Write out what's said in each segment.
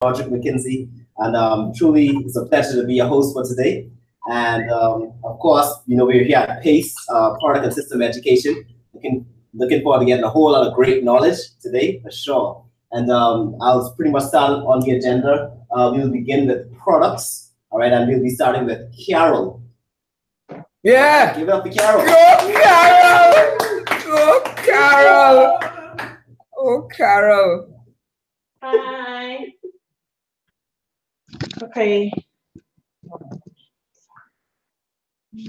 McKinsey, and truly it's a pleasure to be a host for today. And of course, we're here at Pace, Product and System Education. Looking forward to getting a whole lot of great knowledge today, for sure. And I'll pretty much start on the agenda. We'll begin with products, all right, and we'll be starting with Carol. Yeah. Give it up to Carol. Go, Carol. Go, Carol. Oh, Carol. Hi. Okay. You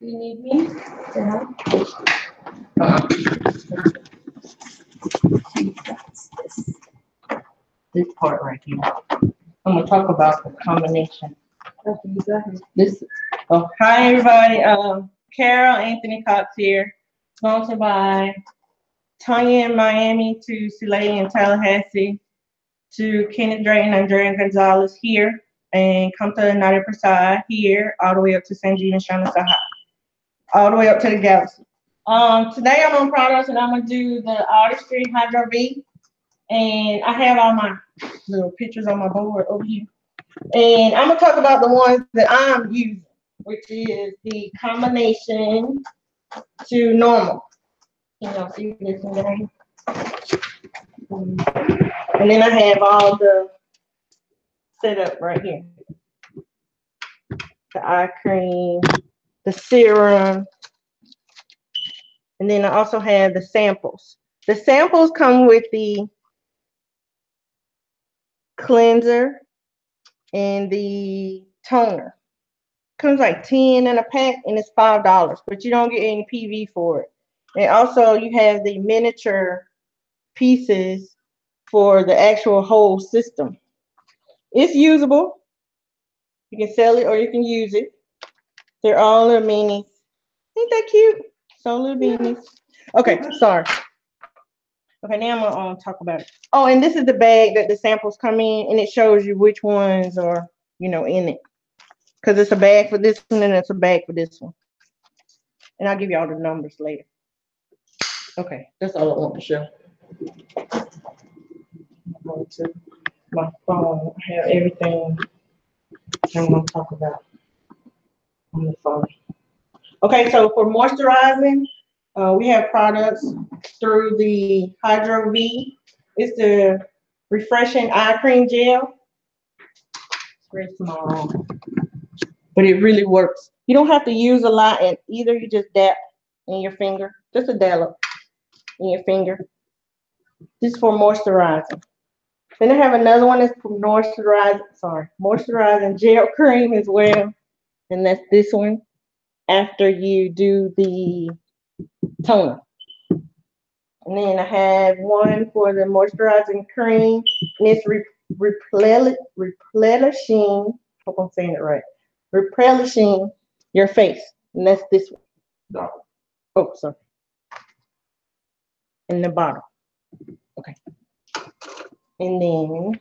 need me? Yeah. This part right here. I'm gonna talk about the combination. Okay, go ahead. Hi everybody. Carol Anthony Cox here. Sponsored by Tanya in Miami to Soleil in Tallahassee to Kenneth Drayton and Andrea Gonzalez here, and come to Nadia Prasad here, all the way up to Sanjeev and Shana Sahai, all the way up to the Galaxy. Today I'm on products and I'm gonna do the Artistry Hydro V, and I have all my little pictures on my board over here. And I'm gonna talk about the ones that I'm using, which is the combination to normal. Can y'all see this one down here? And then I have all the setup right here. The eye cream, the serum, and then I also have the samples. The samples come with the cleanser and the toner. Comes like 10 in a pack and it's $5, but you don't get any PV for it. And also you have the miniature pieces for the actual whole system. It's usable. You can sell it or you can use it. They're all little minis. Ain't that cute? So little beanies. Okay, sorry. Okay, now I'm gonna talk about it. Oh, and this is the bag that the samples come in, and it shows you which ones are, in it. Because it's a bag for this one and it's a bag for this one. And I'll give you all the numbers later. Okay, that's all I want to show. I'm going to my phone. I have everything I'm going to talk about on the phone. Okay, so for moisturizing, we have products through the Hydro V. It's the refreshing eye cream gel. It's very small, but it really works. You don't have to use a lot, and either you just dab in your finger, just a dab in your finger. This is for moisturizing. Then I have another one that's for moisturizing gel cream as well, and that's this one after you do the toner. And then I have one for the moisturizing cream, and it's replenishing, hope I'm saying it right, replenishing your face, and that's this one. Oh, sorry. In the bottle. Okay. And then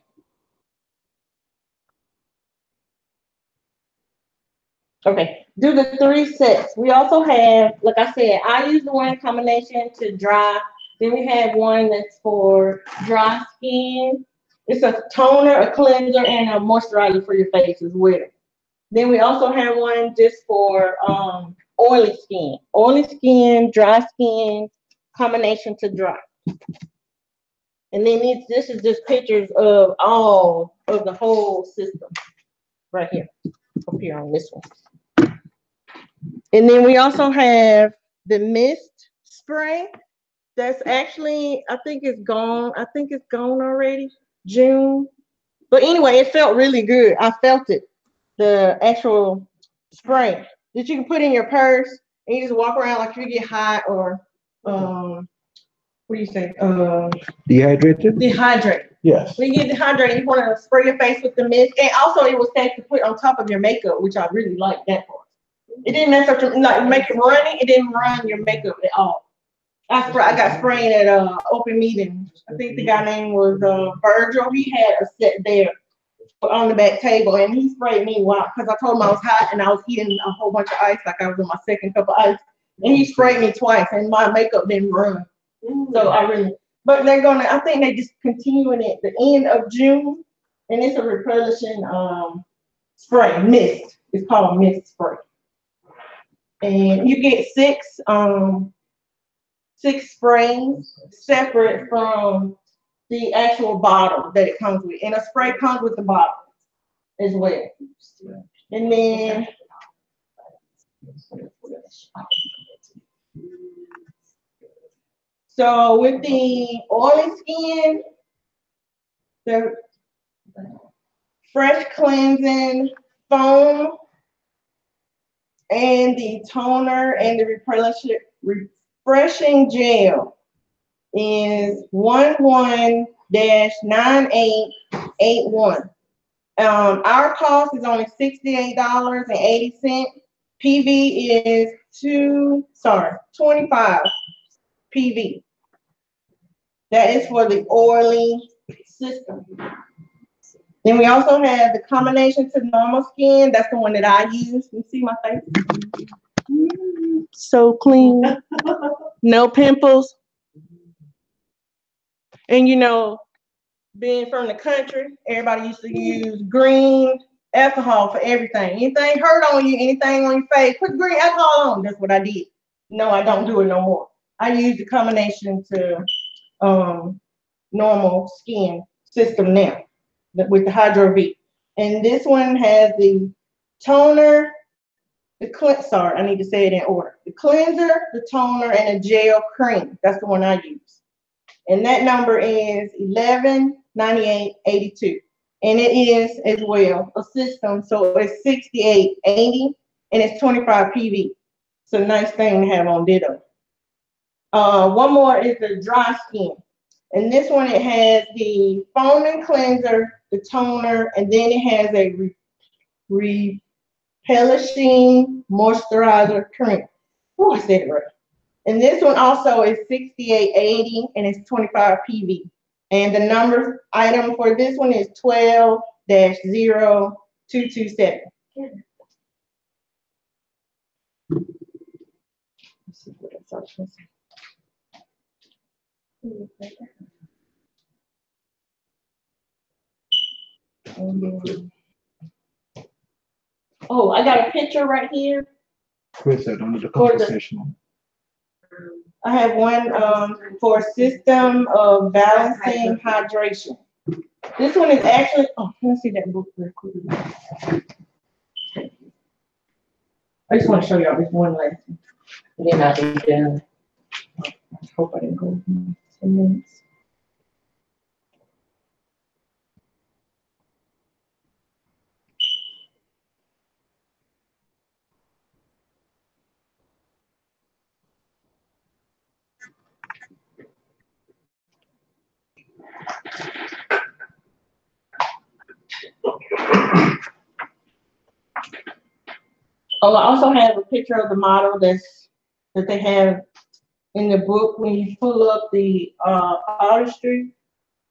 okay, do the 3 sets. We also have, like I said, I use the one combination to dry. Then we have one that's for dry skin. It's a toner, a cleanser, and a moisturizer for your face as well. Then we also have one just for oily skin. Oily skin, dry skin, combination to dry. And then this is just pictures of all of the whole system right here, up here on this one. And then we also have the mist spray. That's actually, I think it's gone. I think it's gone already, June. But anyway, it felt really good. I felt it, the actual spray that you can put in your purse and you just walk around like you get hot or, what do you say? Dehydrated? Dehydrated. Yes. When you get dehydrated, you want to spray your face with the mist. And also it was safe to put on top of your makeup, which I really like that part. It didn't mess up like make it running. It didn't run your makeup at all. I got sprayed at open meeting. I think the guy name was Virgil. He had a set there on the back table, and he sprayed me because I told him I was hot and I was eating a whole bunch of ice, like I was on my second cup of ice. And he sprayed me twice, and my makeup didn't run. So but I think they just continuing it the end of June, and it's a replenishing spray, mist. It's called mist spray. And you get six sprays separate from the actual bottle that it comes with. And a spray comes with the bottle as well. And then so with the oily skin, the fresh cleansing foam and the toner and the refreshing gel is 11-9881. Our cost is only $68.80. PV is 25 PV. That is for the oily system. Then we also have the combination to normal skin. That's the one that I use. You see my face? So clean. No pimples. And you know, being from the country, everybody used to use green alcohol for everything. Anything hurt on you, anything on your face, put green alcohol on. That's what I did. No, I don't do it no more. I use the combination to normal skin system now with the Hydro V. And this one has the toner, sorry, I need to say it in order. The cleanser, the toner, and the gel cream. That's the one I use. And that number is 11-9882. And it is as well a system. So it's 6880 and it's 25 PV. It's a nice thing to have on Ditto. One more is the dry skin. And this one, it has the foaming cleanser, the toner, and then it has a replenishing moisturizer cream. Oh, I said it right. And this one also is 6880 and it's 25 PV. And the number item for this one is 12-0227. Let's see what else I was oh, I got a picture right here. Where's that under the conversation? I have one for a system of balancing hydration. This one is actually, oh, let me see that book real quick. I just want to show y'all this one lesson. Then I'll be done. I hope I didn't go 10 minutes. Oh, I also have a picture of the model that they have in the book when you pull up the artistry.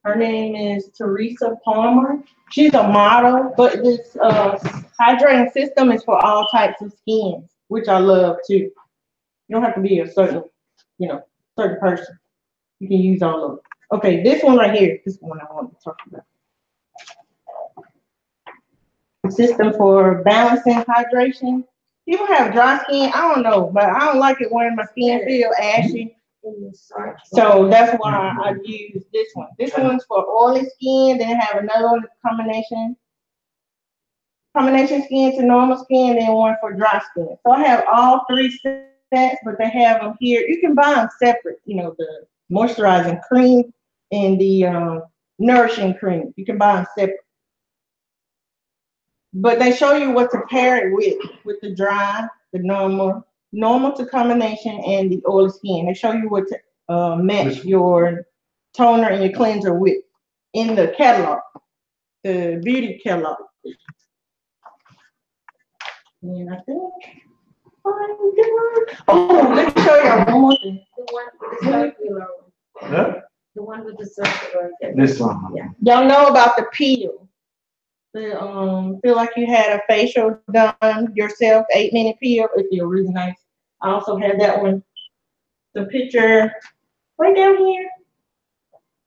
Her name is Teresa Palmer. She's a model, but this hydrating system is for all types of skins, which I love too. You don't have to be a certain, certain person. You can use all of them. Okay, this one right here, this one I want to talk about. System for balancing hydration. People have dry skin. I don't know, but I don't like it when my skin feels ashy. So that's why I use this one. This one's for oily skin. Then I have another one combination skin to normal skin, then one for dry skin. So I have all three sets, but they have them here. You can buy them separate. The moisturizing cream and the nourishing cream. You can buy them separate. But they show you what to pair it with the dry, the normal to combination, and the oily skin. They show you what to match your toner and your cleanser with in the catalog, the beauty catalog. And I think I'm done. Oh, let me show y'all one more thing. The one with the circular one. Yeah? The one with the circular. This one. Yeah. Y'all know about the peel. Feel like you had a facial done yourself, 8-minute peel. It feels really nice. I also have that one, the picture right down here.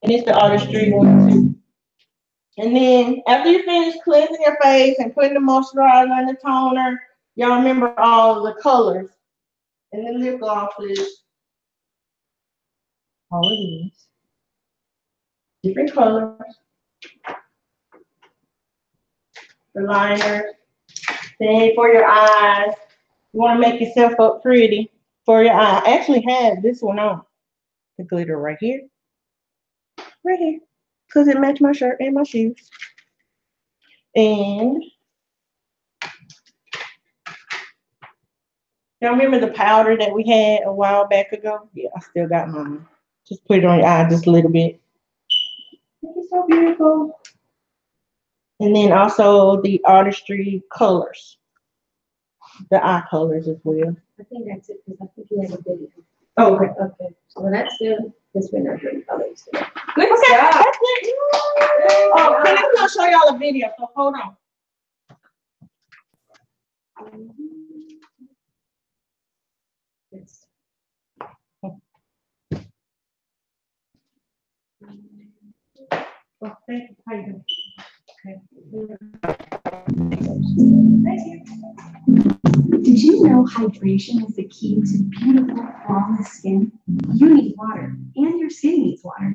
And it's the artistry one too. And then after you finish cleansing your face and putting the moisturizer and the toner, y'all remember all the colors. And the lip gloss is all it is. Different colors. The liners. Then for your eyes, you want to make yourself up pretty for your eye. I actually have this one on. The glitter right here. Right here. Because it matched my shirt and my shoes. And y'all remember the powder that we had a while back ago? Yeah, I still got mine. Just put it on your eye just a little bit. It's so beautiful. And then also the artistry colors. The eye colors as well. I think that's it, because I think you have a video. Oh, okay. Okay, so that's good, because we're not doing colors. Good Okay, job. that's it. Oh, and I'm gonna show y'all a video, so hold on. Yes. Oh, thank you. How you doing? Did you know hydration is the key to beautiful, flawless skin? You need water, and your skin needs water.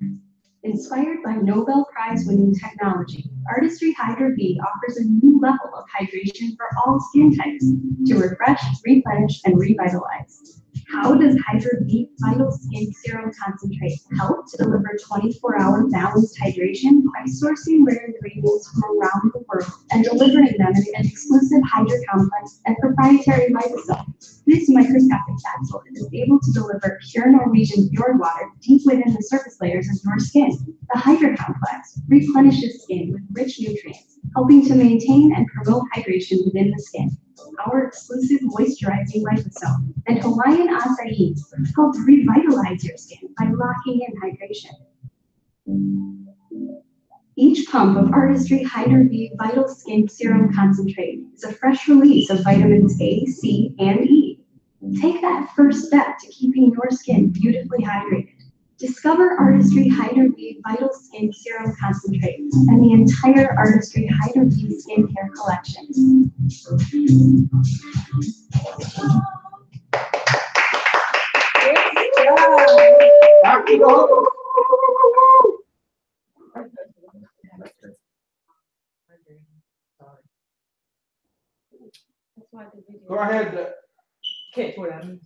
Inspired by Nobel Prize-winning technology, Artistry Hydra V offers a new level of hydration for all skin types to refresh, replenish, and revitalize. How does Hydra V Vital Skin Serum Concentrate help to deliver 24-hour balanced hydration by sourcing rare ingredients from around the world and delivering them in an exclusive Hydra complex and proprietary lysosome? This microscopic capsule is able to deliver pure Norwegian fjord water deep within the surface layers of your skin. The Hydra complex replenishes skin with rich nutrients, helping to maintain and promote hydration within the skin. Our exclusive moisturizing lysosome and Hawaiian acai help revitalize your skin by locking in hydration. Each pump of Artistry Hydra V Vital Skin Serum Concentrate is a fresh release of vitamins A, C, and E. Take that first step to keeping your skin beautifully hydrated. Discover Artistry Hydra V Vital Skin Serum Concentrate and the entire Artistry Hydra V skincare collection. Go ahead. Catch what I mean.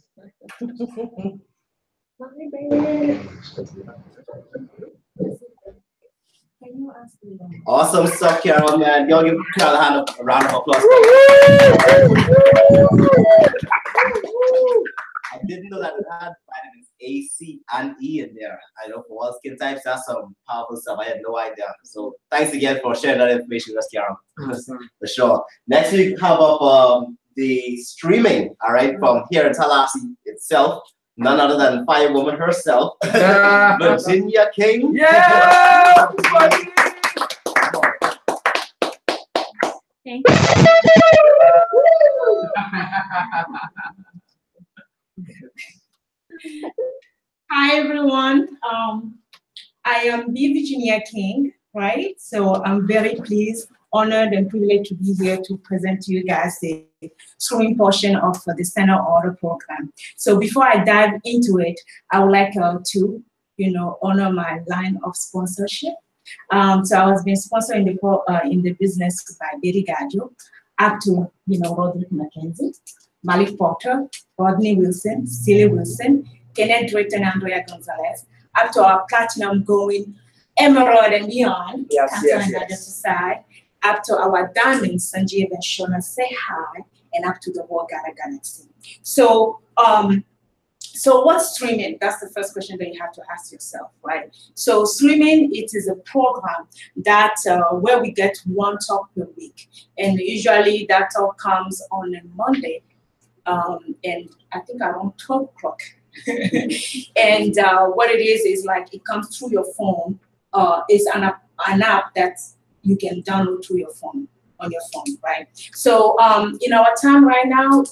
Awesome stuff, Carol, man. Y'all give Carol a round of applause. I didn't know that it had vitamins A, C, and E in there. I know for all skin types, that's some powerful stuff. I had no idea. So thanks again for sharing that information with us, Carol. For sure. Next week, how about the streaming, all right, from here in Tallahassee itself. None other than Firewoman herself, Virginia King. Yeah! Thank you. Hi everyone. I am the Virginia King, right? So I'm very pleased, honored, and privileged to be here to present to you guys the swimming portion of the Center Order program. So before I dive into it, I would like to, honor my line of sponsorship. So I was being sponsored in the business by Betty Gajo, up to, Roderick McKenzie, Malik Porter, Rodney Wilson, Celia Wilson, Kenneth Drake, and Andrea Gonzalez, up to our platinum going emerald and beyond, side, up to our diamonds, Sanjeev and Shona, say hi, and up to the whole Ghana Galaxy. So, so what's streaming? That's the first question that you have to ask yourself, right? So streaming, it is a program that where we get one talk per week, and usually that talk comes on a Monday, and I think around 12 o'clock. And what it is like it comes through your phone. It's an app that you can download through your phone, on your phone, right? So in our time right now,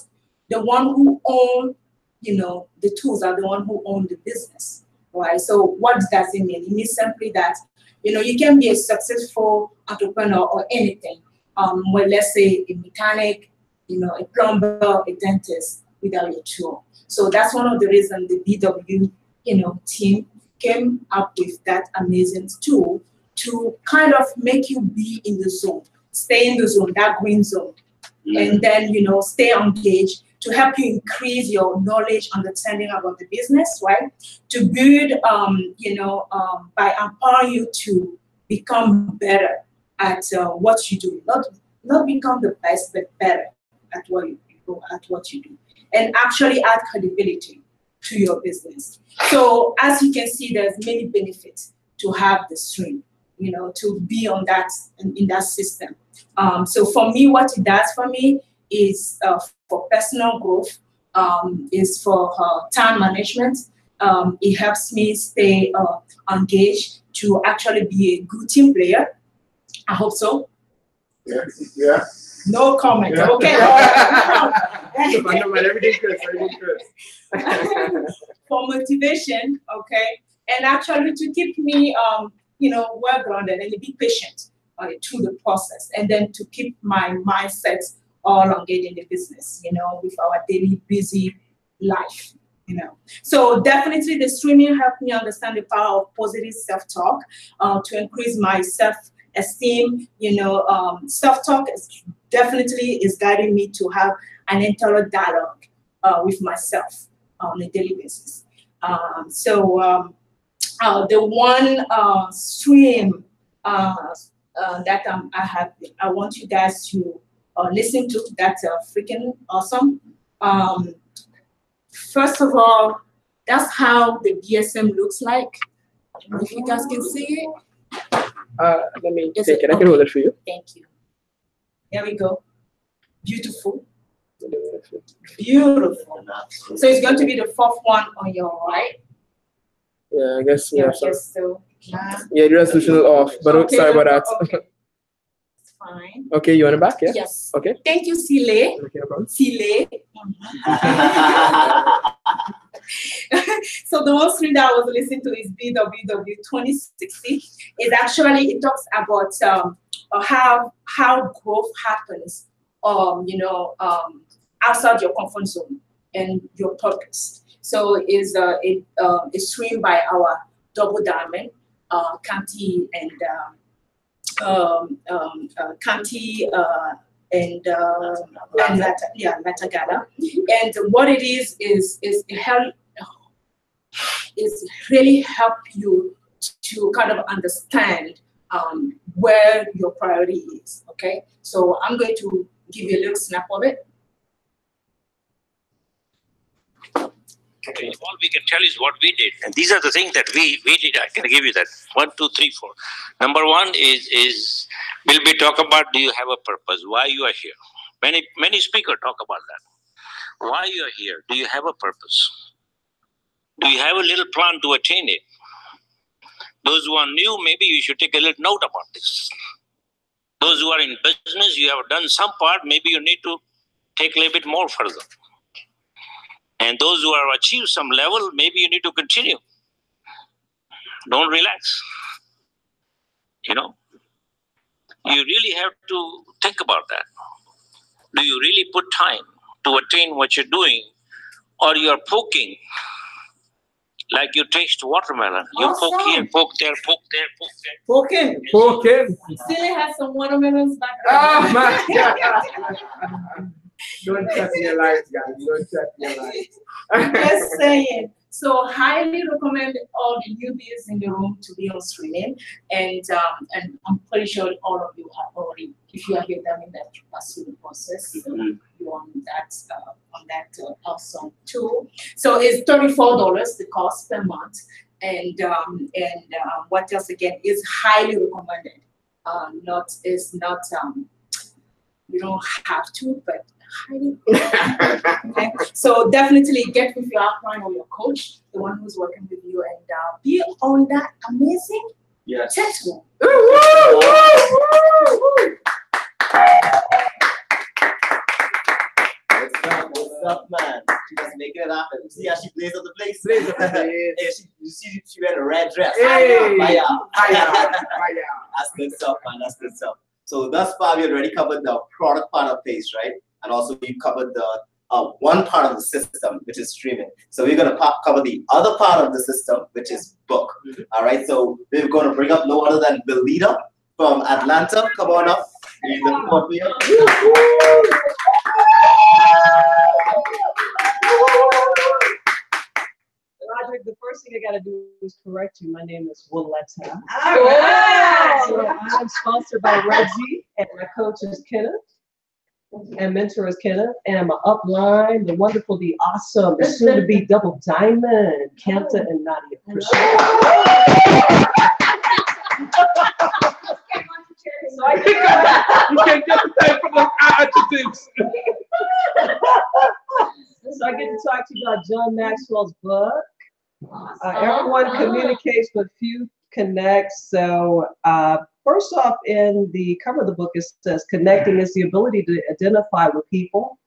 the one who owns the tools are the one who own the business, right? So what does it mean? It means simply that, you can be a successful entrepreneur or anything. Well, let's say a mechanic, a plumber, a dentist without your tool. So that's one of the reasons the BW, team came up with that amazing tool to kind of make you be in the zone, stay in the zone, that green zone, and then, stay engaged to help you increase your knowledge, understanding about the business, right? To build, by empowering you to become better at what you do, not become the best, but better at what you do, and actually add credibility to your business. So as you can see, there's many benefits to have the stream, to be on that in that system. So for me, what it does for me is for personal growth, is for time management. It helps me stay engaged to actually be a good team player. I hope so. Yeah. No comment. Yeah. Okay. Everything good. For motivation, okay, and actually to keep me, well grounded and be patient through the process, and then to keep my mindset all engaged in the business, with our daily busy life. So definitely the streaming helped me understand the power of positive self-talk, to increase my self-esteem. Self-talk is guiding me to have an internal dialogue with myself on a daily basis. The one stream that I want you guys to listen to, that's freaking awesome. First of all, that's how the BSM looks like. I don't know if you guys can see it. Let me take it. I can hold it for you. Thank you. There we go. Beautiful. Beautiful. So it's going to be the fourth one on your right. Yeah, I guess. Yeah, so. Yeah, the resolution is off, but okay, sorry about that. Okay. It's fine. Okay, you want it back? Yeah? Yes. Okay. Thank you, Sile. Sile. So the one stream that I was listening to is BWW 2060. It talks about how growth happens, outside your comfort zone and your purpose. So it's a stream by our Double Diamond, Kanti and Latagala. And what it is really help you to kind of understand where your priority is. Okay, so I'm going to give you a little snap of it. Okay. All we can tell is what we did, and these are the things that we did. I can give you that 1, 2, 3, 4. Number one is will be talk about, do you have a purpose? Why you are here? Many speakers talk about that. Why you are here? Do you have a purpose? Do you have a little plan to attain it? Those who are new, maybe you should take a little note about this. Those who are in business, you have done some part, maybe you need to take a little bit more further. And those who have achieved some level, maybe you need to continue. Don't relax. You really have to think about that. Do you really put time to attain what you're doing, or you're poking like you taste watermelon? You poke here, poke there, poke there, poke there. Poking. Still has some watermelons back there. Oh my God. Don't check your lights, guys. Don't check your lights. Just saying. So highly recommend all the newbies in the room to be on streaming, and I'm pretty sure all of you have already, if you are here, that means that you pass through the process. You're on that awesome tool. So it's $34 the cost per month, and what else again is highly recommended. You don't have to, but highly. Okay. So definitely get with your outline or your coach, the one who's working with you, and be on that amazing test room. stuff, man. She was making it happen. See how she blazed up the place? Blaze up the place. Hey, you see, she wearing a red dress. Hey, Fire. fire. That's good stuff, man. That's good stuff. So thus far, we already covered the product part of Pase, right? And also we covered the one part of the system, which is streaming. So we're going to cover the other part of the system, which is book. All right. So we're going to bring up no other than Belita from Atlanta. Come on up. We look forward to you. Roderick, the first thing I got to do is correct you. My name is Willetta. All right. So I'm sponsored by Reggie, and my coach is Kenneth, and mentor is Kenneth, and my upline, the wonderful, the awesome, the soon-to-be double diamond, Kenta and Nadia. So I You can't get the thing from the adjectives. So I get to talk to you about John Maxwell's book. Everyone communicates, but few connect. So first off, in the cover of the book, it says connecting is the ability to identify with people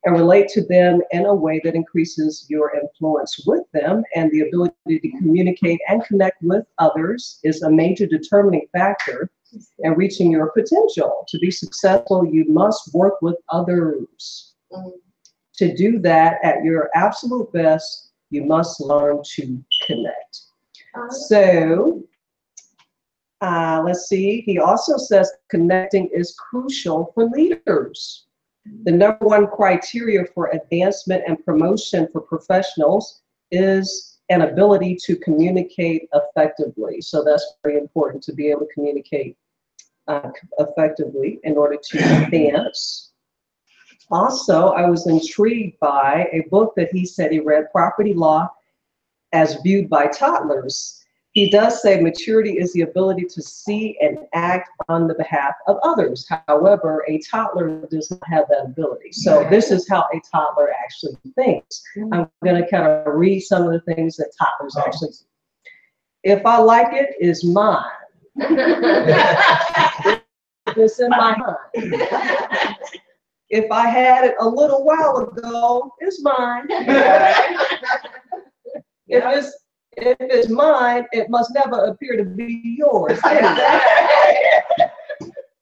and relate to them in a way that increases your influence with them, and the ability to communicate and connect with others is a major determining factor in reaching your potential. To be successful, you must work with others. To do that at your absolute best, you must learn to connect. So let's see. He also says connecting is crucial for leaders. The number one criteria for advancement and promotion for professionals is an ability to communicate effectively. So that's very important, to be able to communicate effectively in order to advance. Also, I was intrigued by a book that he said he read, Property Law as Viewed by Toddlers. He does say maturity is the ability to see and act on the behalf of others. However, a toddler does not have that ability. So this is how a toddler actually thinks. I'm going to kind of read some of the things that toddlers actually see. If I like it, it's mine. It's in my mind. If I had it a little while ago, it's mine. If it's mine, it must never appear to be yours.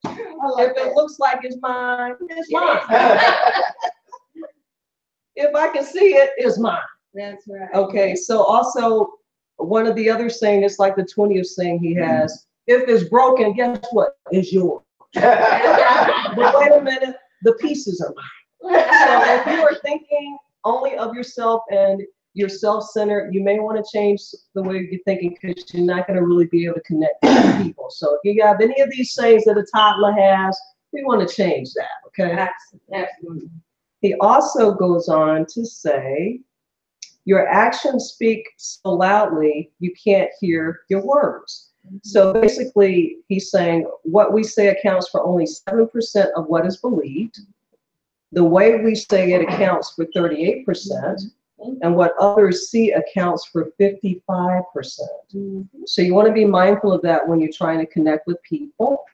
If it looks like it's mine, it's mine. If I can see it, it's mine. That's right. Okay, so also one of the other saying is like the 20th saying he has, if it's broken, guess what? It's yours. But wait a minute, the pieces are mine. So if you are thinking only of yourself and you're self-centered, you may want to change the way you're thinking, because you're not going to really be able to connect with people. So if you have any of these sayings that a toddler has, we want to change that, okay? Absolutely. He also goes on to say, your actions speak so loudly, you can't hear your words. So basically, he's saying what we say accounts for only 7% of what is believed. The way we say it accounts for 38%. And what others see accounts for 55%. So you want to be mindful of that when you're trying to connect with people.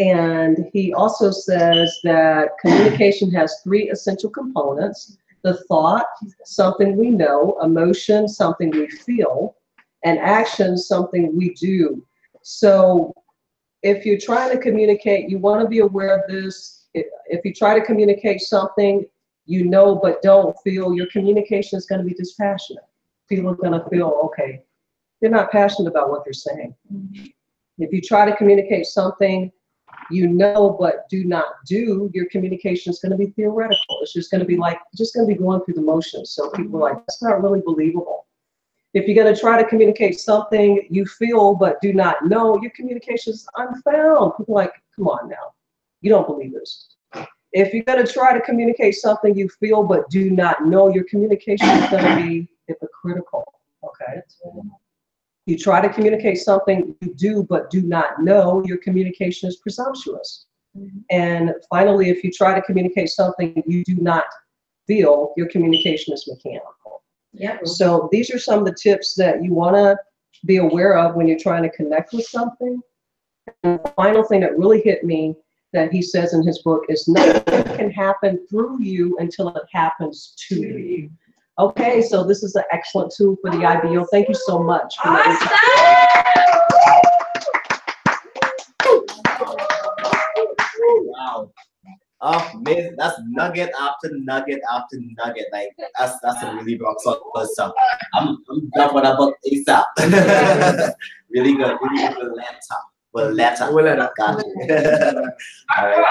And he also says that communication has 3 essential components: the thought, something we know; emotion, something we feel; and action, something we do. So if you're trying to communicate, you want to be aware of this. If you try to communicate something you know but don't feel, your communication is going to be dispassionate. People are going to feel, okay, they're not passionate about what they're saying. If you try to communicate something you know but do not do, your communication is going to be theoretical. It's just going to be like, just going to be going through the motions. So people are like, that's not really believable. If you're going to try to communicate something you feel but do not know, your communication is unfound. People are like, come on now, you don't believe this. If you're going to try to communicate something you feel but do not know, your communication is going to be hypocritical, okay? You try to communicate something you do but do not know, your communication is presumptuous. And finally, if you try to communicate something you do not feel, your communication is mechanical. So these are some of the tips that you want to be aware of when you're trying to connect with something. And the final thing that really hit me that he says in his book is nothing can happen through you until it happens to you. Okay, so this is an excellent tool for the IBO. Thank you so much. Wow. Amazing. That's nugget after nugget after nugget. Like that's a really rock solid stuff. I'm done what about ASAP. Really good. Really good laptop. Well, got you. All right.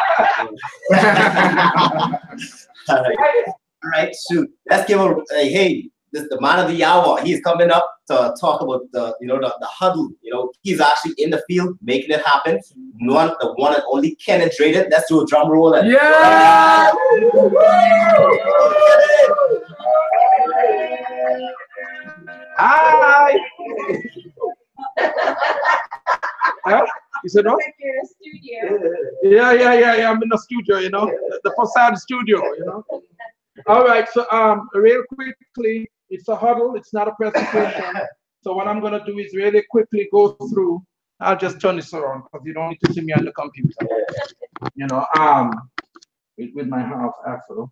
All right. All right. Shoot. Let's give a hey. This the man of the hour. He's coming up to talk about the huddle. He's actually in the field making it happen. The one and only Kenneth Drayden. Let's do a drum roll. And Yeah! Hi! Huh? You said no? You're in a studio. Yeah. I'm in the studio, the facade studio, All right, so real quickly, it's a huddle, it's not a presentation. So what I'm gonna do is really quickly go through. I'll just turn this around because you don't need to see me on the computer. With my half afro.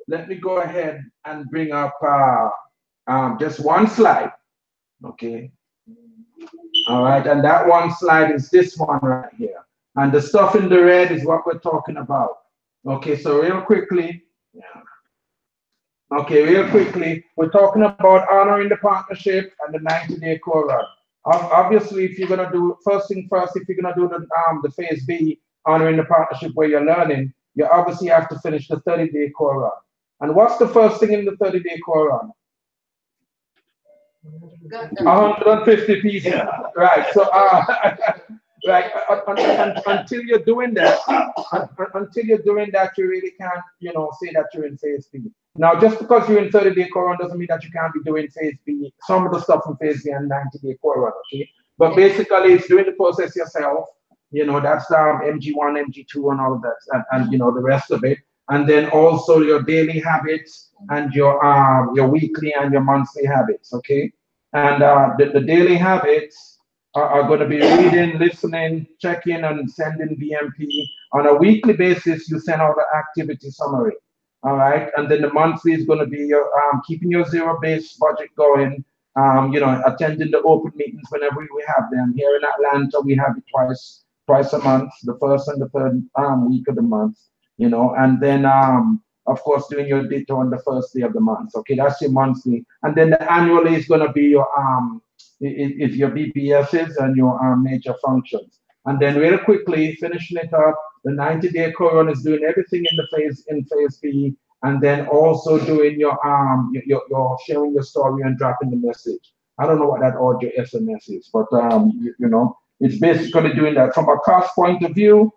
Let me go ahead and bring up just one slide. Okay. All right, and that one slide is this one right here. And the stuff in the red is what we're talking about. Okay, so real quickly, we're talking about honoring the partnership and the 90-day core run. Obviously, if you're gonna do first thing first, if you're gonna do the phase B, honoring the partnership where you're learning, you obviously have to finish the 30-day core run. And what's the first thing in the 30-day core run? 150 people. Yeah. Right. So right, until you're doing that, you really can't, say that you're in phase B. Now, just because you're in 30-day core run doesn't mean that you can't be doing phase B, some of the stuff in phase B and 90-day core run, okay? But basically, it's doing the process yourself. That's MG1, MG2, and all of that, and the rest of it. And then also your daily habits and your weekly and your monthly habits, okay? And the daily habits are going to be reading, listening, checking, and sending BMP. On a weekly basis, you send out the activity summary, all right? And then the monthly is going to be your keeping your zero-based budget going, attending the open meetings whenever we have them. Here in Atlanta, we have it twice a month, the first and the third week of the month, and then of course, doing your ditto on the first day of the month. Okay, that's your monthly. And then the annually is going to be your your BPSs and your major functions. And then really quickly, finishing it up, the 90-day core run is doing everything in phase B, and then also doing your sharing your story and dropping the message. I don't know what that audio SMS is, but it's basically doing that. From a cost point of view,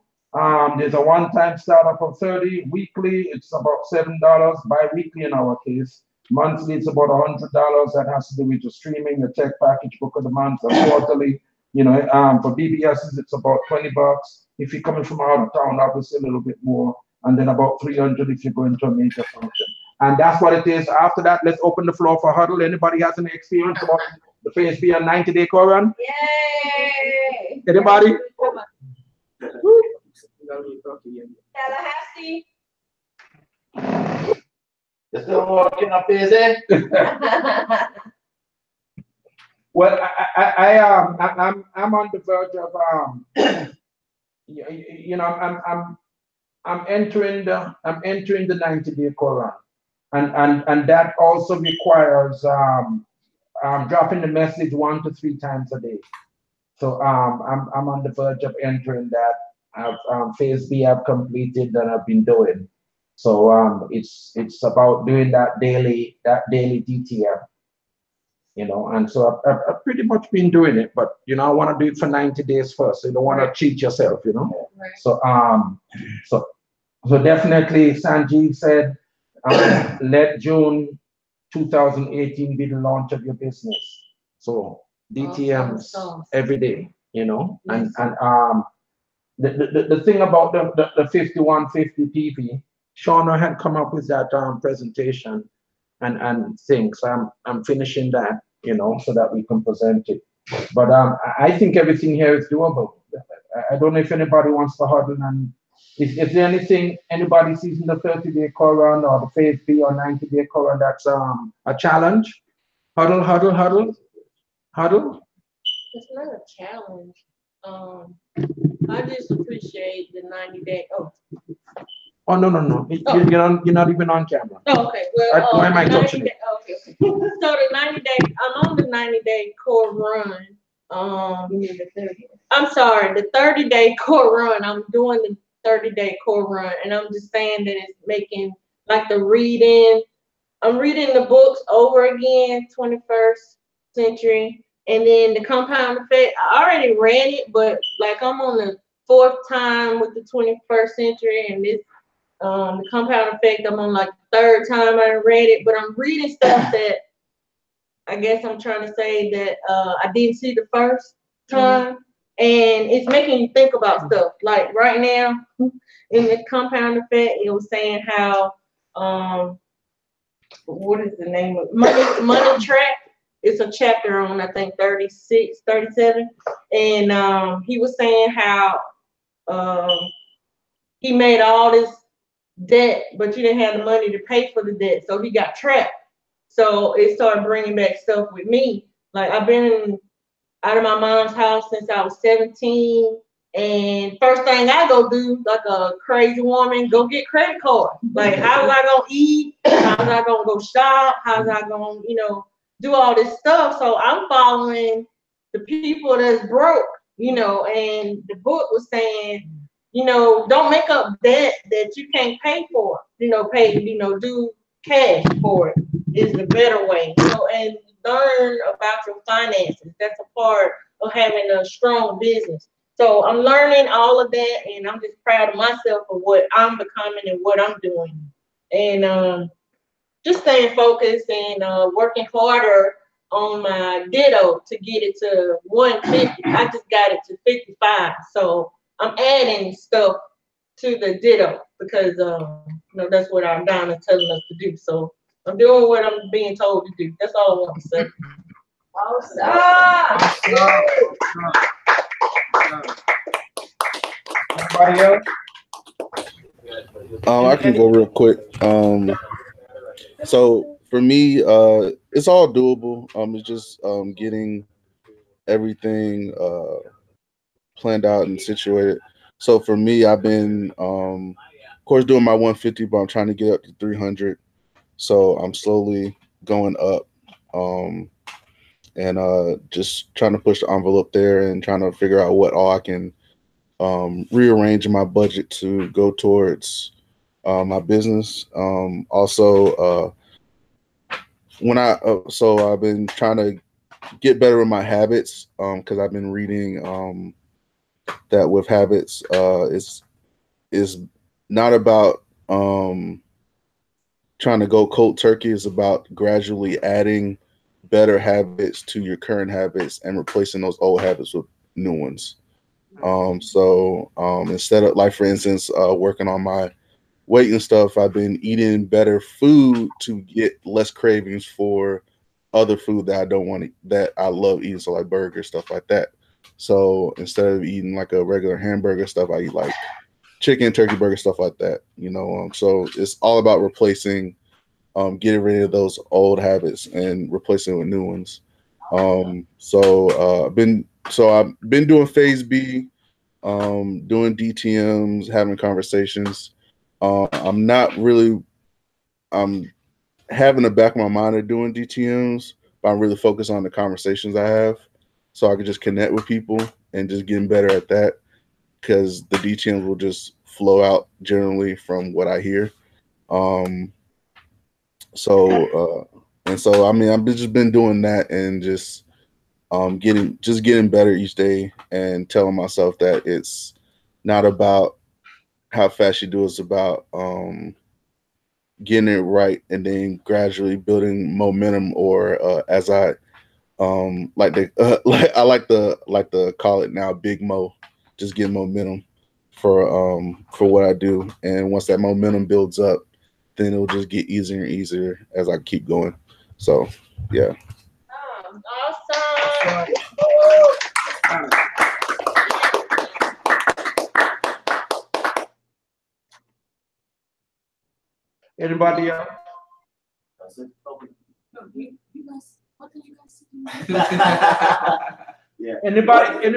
there's a one-time startup of 30. Weekly, it's about $7. Bi-weekly in our case. Monthly, it's about $100. That has to do with your streaming, your tech package, book of the month, or quarterly. For BBSs, it's about $20. If you're coming from out of town, obviously a little bit more. And then about $300 if you go into a major function. And that's what it is. After that, let's open the floor for huddle. Anybody has any experience about the phase B and 90-day core run? Yay! Anybody? Tallahassee. You still working up Pase? Well, I'm on the verge of I'm entering the 90-day core run, and that also requires dropping the message 1 to 3 times a day. So I'm on the verge of entering that. Phase B I've completed and I've been doing. So it's about doing that daily DTM, and so I've pretty much been doing it, but I want to do it for 90 days first. So you don't want to cheat yourself, Right. So so definitely Sanjeev said let June 2018 be the launch of your business. So DTMs every day, and the thing about the 5150 PP, Shauna had come up with that presentation and things. So I'm finishing that, so that we can present it. But I think everything here is doable. I don't know if anybody wants to huddle, and is there anything anybody sees in the 30-day core run or the phase B or 90-day core run that's a challenge? Huddle, huddle, huddle, huddle. It's not a challenge. I just appreciate the 90-day. Oh no. You're not even on camera. Oh, okay. Well, Why am I touching it? Okay. So the 90-day, I'm on the 90-day core run. I'm sorry, the 30-day core run. I'm doing the 30-day core run, and I'm just saying that it's making like the reading. I'm reading the books over again, 21st century, and then the compound effect. I already read it, but like I'm on the 4th time with the 21st century, and this the compound effect. I'm on like the 3rd time I read it, but I'm reading stuff that I guess I'm trying to say that I didn't see the first time, and it's making you think about stuff. Like right now in the compound effect, it was saying how what is the name of money trap. It's a chapter on I think 36, 37, and he was saying how he made all this debt, but you didn't have the money to pay for the debt, so he got trapped. So it started bringing back stuff with me. Like I've been out of my mom's house since I was 17, and first thing I go do, like a crazy woman, go get credit card. Like how was I gonna eat? How was I gonna go shop? How was I gonna, do all this stuff? So I'm following the people that's broke, and the book was saying, don't make up debt that you can't pay for. Do cash for it is the better way. And learn about your finances. That's a part of having a strong business. So I'm learning all of that, and I'm just proud of myself for what I'm becoming and what I'm doing. And just staying focused and working harder on my ditto to get it to 150. I just got it to 55. So I'm adding stuff to the ditto because that's what our down is telling us to do. So I'm doing what I'm being told to do. That's all I want to say. Anybody else? I can go real quick. So for me, it's all doable. It's just getting everything planned out and situated. So for me, I've been, of course, doing my 150, but I'm trying to get up to 300. So I'm slowly going up, and just trying to push the envelope there and trying to figure out what all I can rearrange my budget to go towards my business. Also, so I've been trying to get better with my habits because I've been reading that with habits is not about trying to go cold turkey. It's about gradually adding better habits to your current habits and replacing those old habits with new ones. So instead of, like, for instance, working on my weight and stuff, I've been eating better food to get less cravings for other food that I don't want to, that I love eating. So like burgers, stuff like that. So instead of eating like a regular hamburger stuff, I eat like chicken, turkey burger, stuff like that, so it's all about replacing, getting rid of those old habits and replacing with new ones. So I've been doing phase B, doing DTMs, having conversations. I'm having the back of my mind of doing DTMs, but I'm really focused on the conversations I have so I can just connect with people and just getting better at that, because the DTMs will just flow out generally from what I hear. So I mean, I've just been doing that and just getting better each day and telling myself that it's not about how fast you do, it's about getting it right and then gradually building momentum, or as I like to call it now, Big Mo, just getting momentum for what I do. And once that momentum builds up, then it'll just get easier and easier as I keep going. So yeah. Awesome. Anybody else? Yeah. Anybody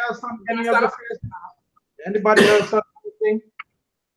else on any other Anybody else on anything?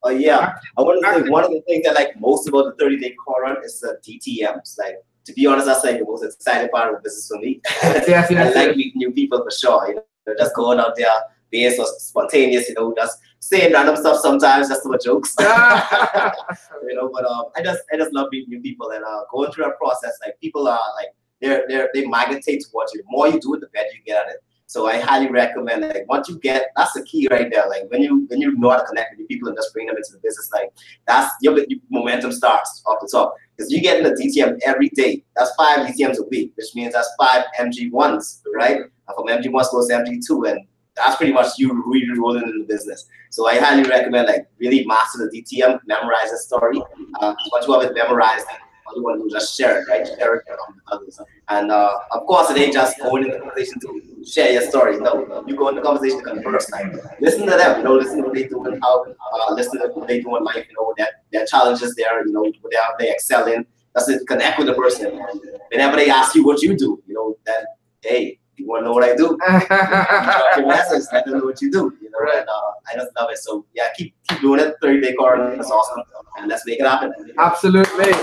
Oh yeah, I want to say one of the things I like most about the 30-day core run is the DTMs. Like, to be honest, that's like the most exciting part of the business for me. Yes, I like meeting new people for sure. You know, just going out there, being so spontaneous. You know, just saying random stuff sometimes, just for jokes. You know, but I just love meeting new people and going through that process. Like, people are like they magnetize towards you. The more you do it, the better you get at it. So I highly recommend, like, once you get, that's the key right there. Like, when you know how to connect with people and just bring them into the business, like, that's your momentum starts off the top. Because you get in the DTM every day. That's 5 DTMs a week, which means that's 5 MG1s, right? And from MG1 goes to MG2, and that's pretty much you really rolling in the business. So I highly recommend, like, really master the DTM, memorize the story. Once you have it memorized, all you want to do is just share it, right? Share it with others. And of course, it ain't just going in the conversation to share your story. No, you go in the conversation to converse. Like, listen to them, you know, listen to what they do and how, listen to what they do in life, you know, their challenges there, you know, what they excel in. That's it, connect with the person. And whenever they ask you what you do, you know, then, hey, you want to know what I do? Drop your message, let them know what you do, you know, right. And I just love it. So yeah, keep doing it. 30-day core, that's awesome. And let's make it happen. Absolutely.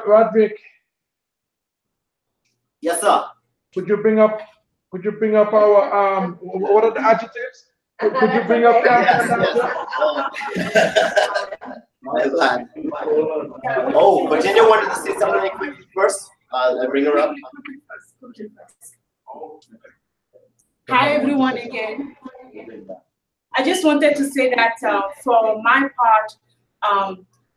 Roderick. Yes, sir. Could you bring up our what are the adjectives? Could you bring up Oh, Virginia wanted to say something really quickly first. I'll bring her up. Hi everyone again. I just wanted to say that for my part,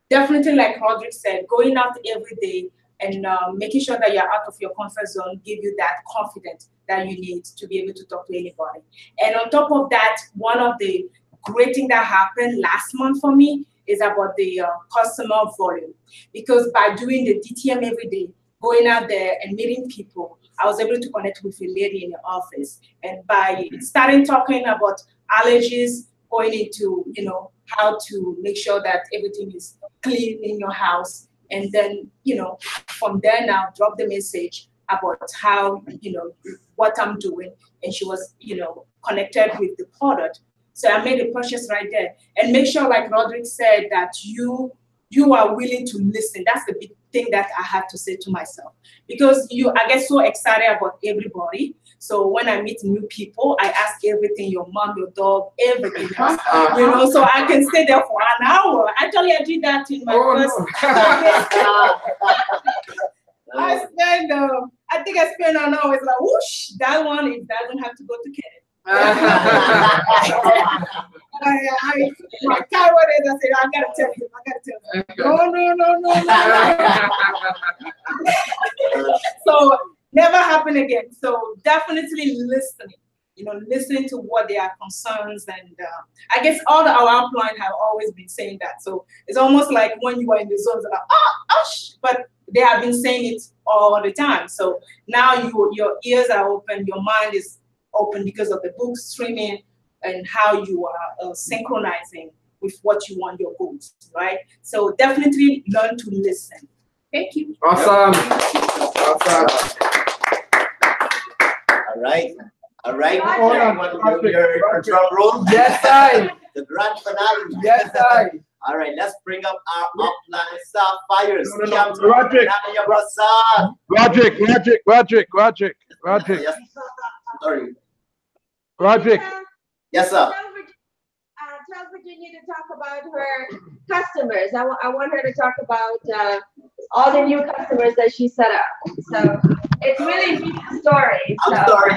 definitely like Roderick said, going out every day and making sure that you're out of your comfort zone give you that confidence that you need to be able to talk to anybody. And on top of that, one of the great things that happened last month for me is about the customer volume. Because by doing the DTM every day, going out there and meeting people, I was able to connect with a lady in the office. And by starting talking about allergies, going into, you know, how to make sure that everything is clean in your house. And then, you know, from there now, drop the message about how, you know, what I'm doing. And she was, you know, connected with the product. So I made a purchase right there. And make sure, like Roderick said, that you are willing to listen. That's the big thing that I have to say to myself. Because I get so excited about everybody. So when I meet new people, I ask everything, your mom, your dog, everything else, you know, so I can stay there for an hour. Actually, I did that in my first. I think I spent an hour. It's like, whoosh, that one, it doesn't have to go to Kennedy. My car was I said, I gotta tell you. No. So never happen again. So definitely listening, you know, listening to what their concerns, and I guess all our upline have always been saying that. So it's almost like when you are in the zones, like, but they have been saying it all the time. So now your ears are open, your mind is open because of the book streaming and how you are synchronizing with what you want your goals, right? So definitely learn to listen. Thank you. Awesome. Awesome. All right. Your drum roll. Yes, I. The grand finale. Yes, I. All right, let's bring up our upline sapphires. Roderick. Yes. Sorry. Roderick. Yes, sir. Tell Virginia to talk about her customers. I want her to talk about all the new customers that she set up. So it's really a story. So. I'm sorry.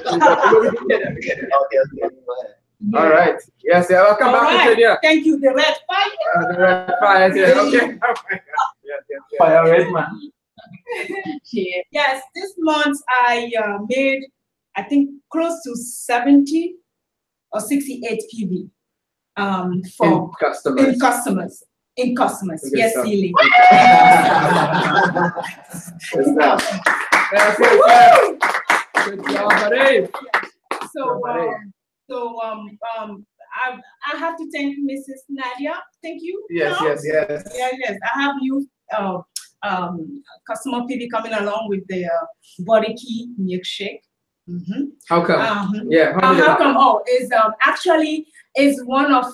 Okay. All right. Yes, yeah. Welcome back, Virginia. Thank you. The red fire. The red fire. Yeah. Okay. Fire red man. Yes, this month I made, I think, close to 70 or 68 PV for customers. Yes, Celie. Good job, buddy. So, I have to thank Mrs. Nadia. Thank you. Yes, yes, yes. Yes. I have new customer PV coming along with the body key milkshake. How come? Yeah. How come? Oh, is actually is one of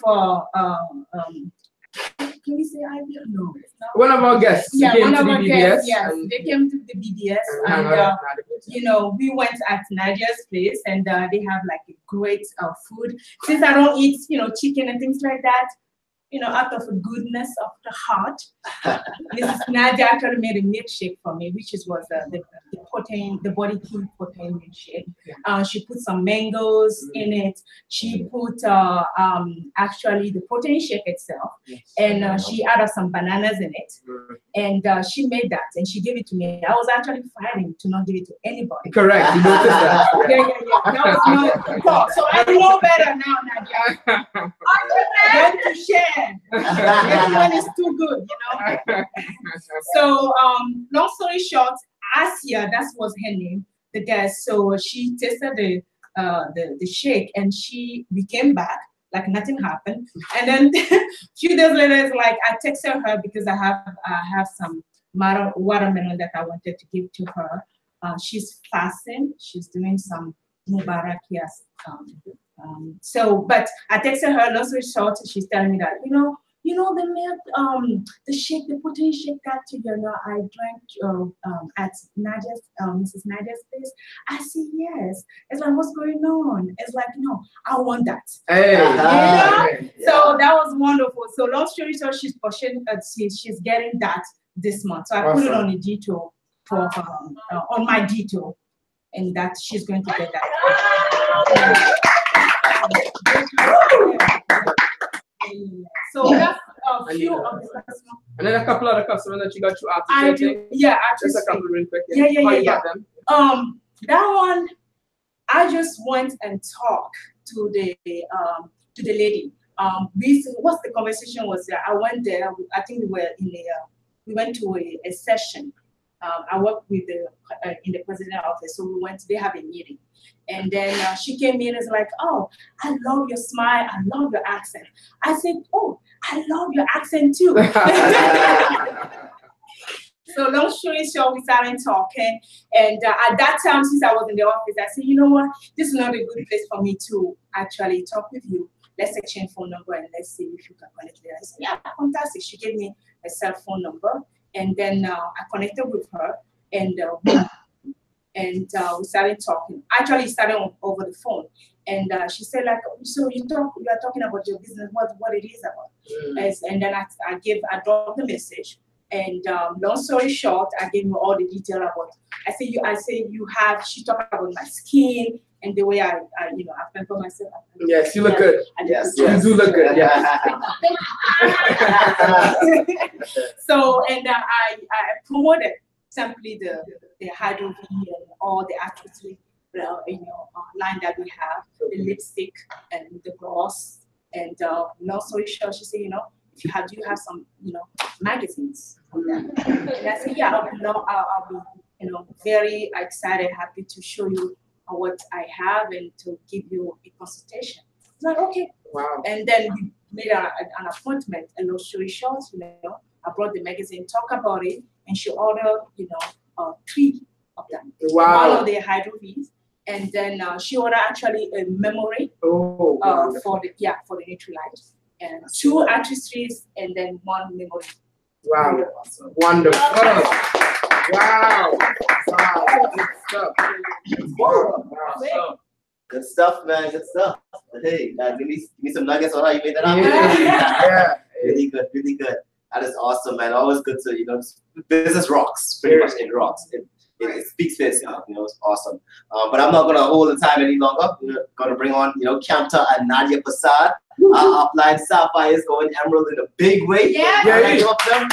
can we say IBM? No. One of our guests. Yeah, came one to of the our BBS guests. Yes, they came to the BBS, and you know, we went at Nadia's place, and they have like a great food. Since I don't eat, chicken and things like that, out of the goodness of the heart, Mrs. Nadia actually made a milkshake for me, which was the protein, the body key protein milkshake. She put some mangoes in it. She put actually the protein shake itself, and she added some bananas in it. And she made that, and she gave it to me. I was actually fighting to not give it to anybody. Correct, you noticed that. Yeah. That was not so I know better now, Nadia. Learn to share. Everyone is too good, So, long story short, Asia, that was her name, the guest. So she tasted the shake, and we came back like nothing happened. And then a few days later, it's like I texted her because I have some watermelon that I wanted to give to her. She's fasting. She's doing some Mubarakiyas. But I texted her, long story short, she's telling me that, the milk, the shake, the protein shake that I drank at Nadia's, Mrs. Nadia's place. I said, yes. It's like, what's going on? It's like, I want that. Hey. So that was wonderful. So long story short, she's pushing, she's getting that this month. So I put it on a detour for on my detour, and that she's going to get that. So that's a few of the customers. And then a couple other customers that you got through after. Yeah, just a couple real quick. Yeah. That one, I just went and talked to the lady. What's the conversation was there? I went there. I think we were we went to a session. I work with in the president's office, so we went. They have a meeting, and then she came in and was like, "Oh, I love your smile. I love your accent." I said, "Oh, I love your accent too." So long story short, we started talking, and at that time, since I was in the office, I said, "You know what? This is not a good place for me to actually talk with you. Let's exchange phone number and let's see if you can connect with her." I said, "Yeah, fantastic." She gave me a cell phone number. And then I connected with her, and we started talking. Actually, started over the phone, and she said, like, "So you are talking about your business, what it is about?" And then I dropped the message, and long story short, I gave her all the detail about. She talked about my skin and the way I pamper myself. Yes, you look good. Yes, you do look good. Yes. So, and I promoted simply the Hydro V and all the accessory, line that we have, the lipstick and the gloss. And long story short, she said, do you have some, magazines on that? And I said, yeah, I'll be, very excited, happy to show you what I have and to give you a consultation. It's like, okay. Wow. And then we made an appointment, and long story short, I brought the magazine, talk about it, and she ordered, 3 of them. Wow. One of the Hydro V's, and then she ordered actually a memory for the Nutrilite, and 2 accessories, and then 1 memory. Wow. Wonderful. Wow. Good stuff. Wow. Good stuff, man. Good stuff. Hey, give me some nuggets on how you made that up. Yeah. Really good, really good. That is awesome, man. Always good to, business rocks. Pretty much it rocks. It speaks for itself, it's awesome. But I'm not going to hold the time any longer. We're going to bring on, Kamta and Nadia Prasad. Our upline Sapphire is going emerald in a big way. Yeah. Give up them.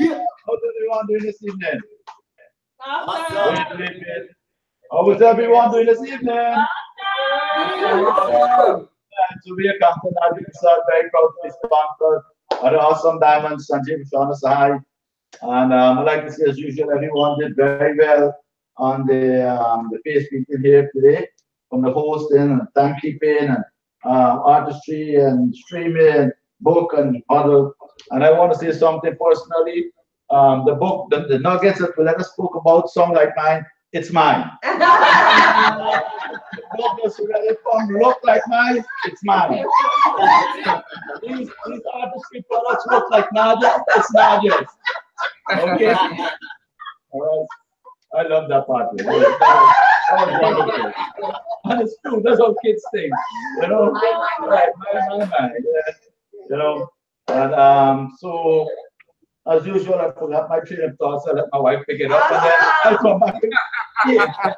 Yeah. How's everyone doing this evening? Awesome. Great. How is everyone doing this evening? Awesome. And so we are Kamta Nadia Prasad, very proud to be sponsored other awesome diamonds, Sanjeev Shauna Sahai. And I'd like to say, as usual, everyone did very well on the Pase meeting here today, from the hosting and timekeeping and artistry and streaming, book and other. And I want to say something personally. The book, the nuggets that Willetta spoke about, Song Like Mine, it's mine. The book that's really from Look Like Mine, it's mine. These artistry products look like Nadia, it's Nadia's. Okay? All right. I love that part. That was wonderful. And it's true, that's how kids think. You know? Right, my. You know? And so, as usual, I forgot my train of thoughts. I let my wife pick it up and then I'll come back.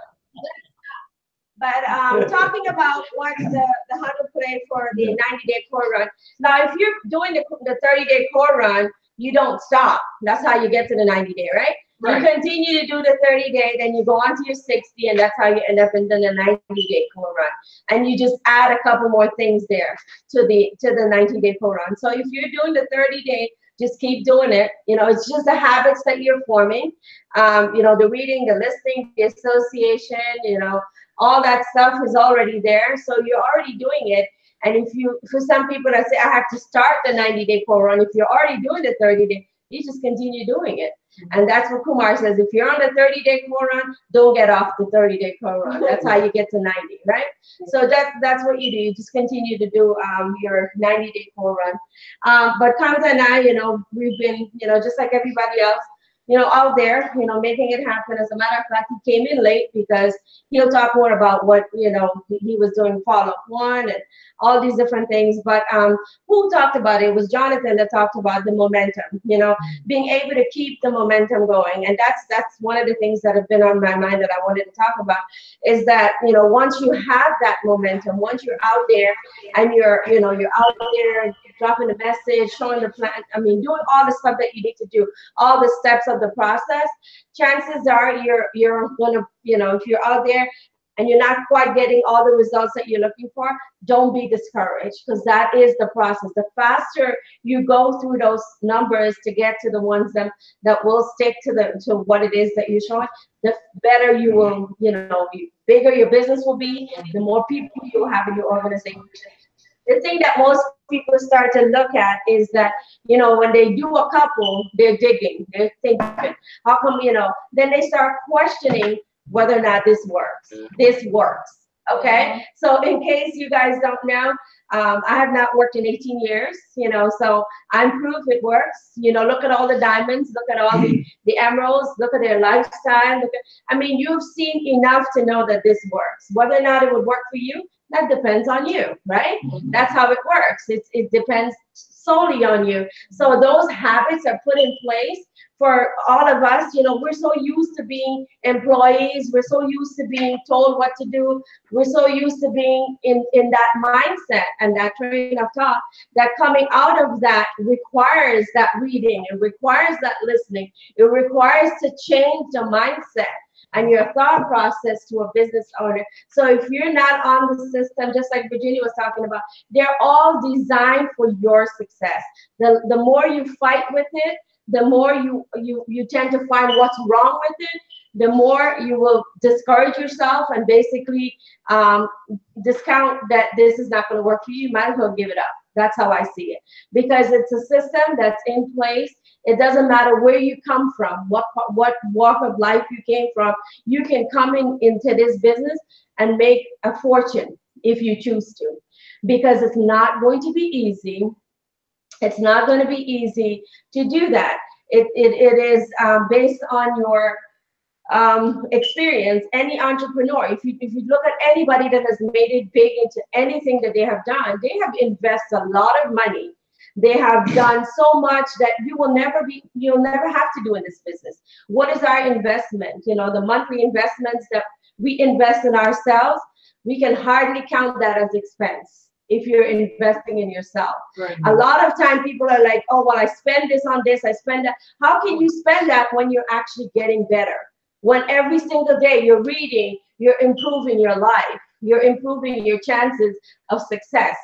But talking about what the how to play for the 90-day core run. Now, if you're doing the 30-day core run, you don't stop. That's how you get to the 90-day, right? You continue to do the 30-day, then you go on to your 60, and that's how you end up in the 90-day core run. And you just add a couple more things there to the 90-day core run. So if you're doing the 30-day, just keep doing it. You know, it's just the habits that you're forming. You know, the reading, the listening, the association, you know, all that stuff is already there. So you're already doing it. And if you, for some people that say, I have to start the 90-day core run, if you're already doing the 30-day, you just continue doing it. And that's what Kumar says. If you're on the 30-day core run, don't get off the 30-day core run. That's how you get to 90, right? So that's what you do. You just continue to do your 90-day core run. But Kanta and I, you know, we've been, you know, just like everybody else, you know, out there, you know, making it happen. As a matter of fact, he came in late because he'll talk more about what, you know, he was doing follow-up one and all these different things. But who talked about it? It was Jonathan that talked about the momentum, you know, being able to keep the momentum going. And that's one of the things that have been on my mind that I wanted to talk about, is that, you know, once you have that momentum, once you're out there and you're out there dropping a message, showing the plan, I mean, doing all the stuff that you need to do, all the steps of the process, chances are you're gonna, you know, if you're out there and you're not quite getting all the results that you're looking for, don't be discouraged, because that is the process. The faster you go through those numbers to get to the ones that will stick to what it is that you're showing, the better you will, you know, the bigger your business will be, the more people you will have in your organization. The thing that most people start to look at is that, you know, when they do a couple, they're digging, they're thinking, how come, you know, then they start questioning whether or not this works. This works, okay? So in case you guys don't know, I have not worked in 18 years, you know, so I'm proof it works. You know, look at all the diamonds, look at all the emeralds, look at their lifestyle. I mean, you've seen enough to know that this works. Whether or not it would work for you, that depends on you, right? That's how it works. It depends solely on you. So those habits are put in place for all of us. You know, we're so used to being employees. We're so used to being told what to do. We're so used to being in that mindset and that train of thought, that coming out of that requires that reading. It requires that listening. It requires to change the mindset and your thought process to a business owner. So if you're not on the system, just like Virginia was talking about, they're all designed for your success. The more you fight with it, the more you tend to find what's wrong with it, the more you will discourage yourself and basically discount that this is not going to work for you. You might as well give it up. That's how I see it. Because it's a system that's in place. It doesn't matter where you come from, what walk of life you came from. You can come into this business and make a fortune if you choose to. Because it's not going to be easy. It's not going to be easy to do that. It is based on your experience. Any entrepreneur, if you look at anybody that has made it big into anything that they have done, they have invested a lot of money. They have done so much that you'll never have to do in this business. What is our investment? You know, the monthly investments that we invest in ourselves, we can hardly count that as expense if you're investing in yourself. Right. A lot of time people are like, oh, well, I spend this on this, I spend that. How can you spend that when you're actually getting better? When every single day you're reading, you're improving your life, you're improving your chances of success.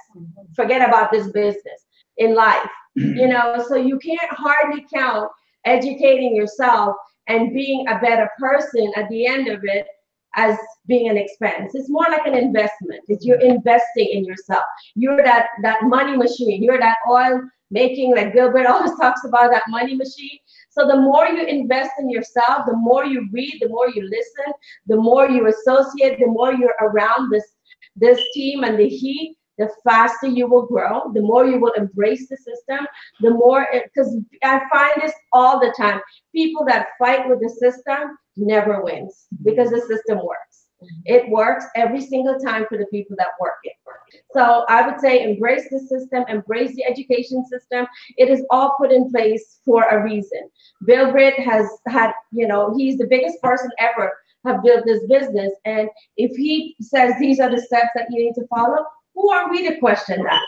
Forget about this business. In life, You know, so you can't hardly count educating yourself and being a better person at the end of it as being an expense. It's more like an investment. It's you're investing in yourself. You're that money machine. You're that oil making, like Gilbert always talks about, that money machine. So the more you invest in yourself, the more you read, the more you listen, the more you associate, the more you're around this team and the heat, the faster you will grow, the more you will embrace the system, the more, because I find this all the time. People that fight with the system never wins because the system works. It works every single time for the people that work it. So I would say embrace the system, embrace the education system. It is all put in place for a reason. Bill Britt has had, you know, he's the biggest person ever have built this business. And if he says these are the steps that you need to follow, who are we to question that?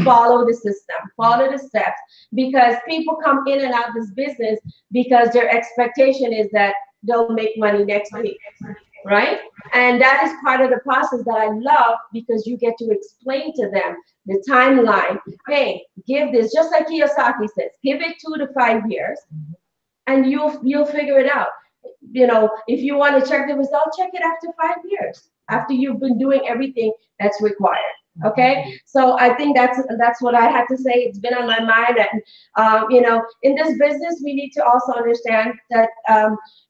Follow the system, follow the steps, because people come in and out of this business because their expectation is that they'll make money next week, right? And that is part of the process that I love, because you get to explain to them the timeline. Hey, give this, just like Kiyosaki says, give it 2 to 5 years and you'll figure it out. You know, if you want to check the result, check it after 5 years, after you've been doing everything that's required. Okay, so I think that's what I had to say. It's been on my mind, and you know, in this business, we need to also understand that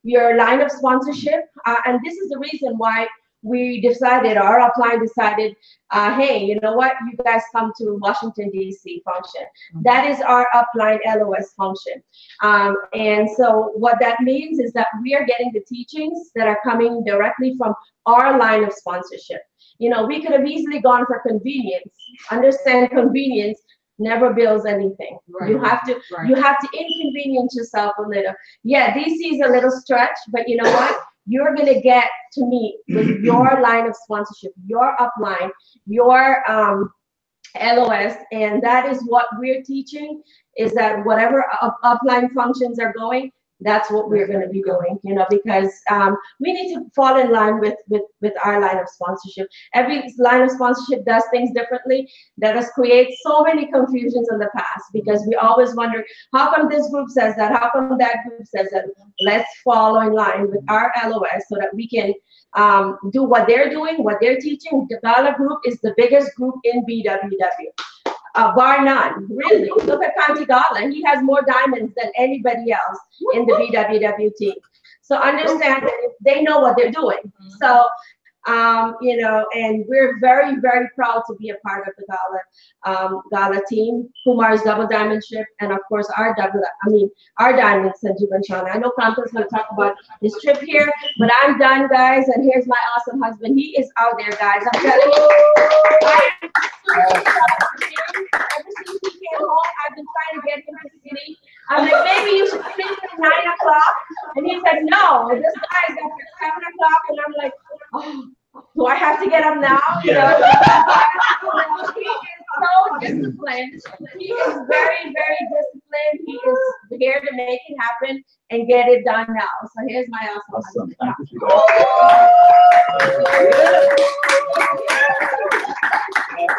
your line of sponsorship, and this is the reason why we decided, our upline decided, hey, you know what, you guys come to Washington, D.C. function. That is our upline LOS function. And so what that means is that we are getting the teachings that are coming directly from our line of sponsorship. You know, we could have easily gone for convenience. Understand, convenience never builds anything. Right. You have to inconvenience yourself a little. Yeah, DC is a little stretch, but you know what? You're gonna get to meet with your line of sponsorship, your upline, your LOS, and that is what we're teaching, is that whatever upline functions are going, that's what we're going to be doing, you know, because we need to fall in line with our line of sponsorship. Every line of sponsorship does things differently. That has created so many confusions in the past, because we always wonder, how come this group says that? How come that group says that? Let's fall in line with our LOS so that we can do what they're doing, what they're teaching. The Gala group is the biggest group in BWW. Bar none, really. Look at Conti Gala. He has more diamonds than anybody else in the BWW team. So understand that they know what they're doing. So, you know, and we're very, very proud to be a part of the Gala team. Kumar's double diamond ship, and of course our diamond, Sanjeev and Shauna. I know Kanta's going to talk about this trip here, but I'm done, guys. And here's my awesome husband. He is out there, guys. I'm telling you. Ever since he came home, I've been trying to get him to the city. I'm like, maybe you should sleep at 9 o'clock. And he said, no, this guy's up at 7 o'clock. And I'm like, oh, do I have to get up now? You know? He is so disciplined. He is very, very disciplined. He is here to make it happen and get it done now. So here's my awesome.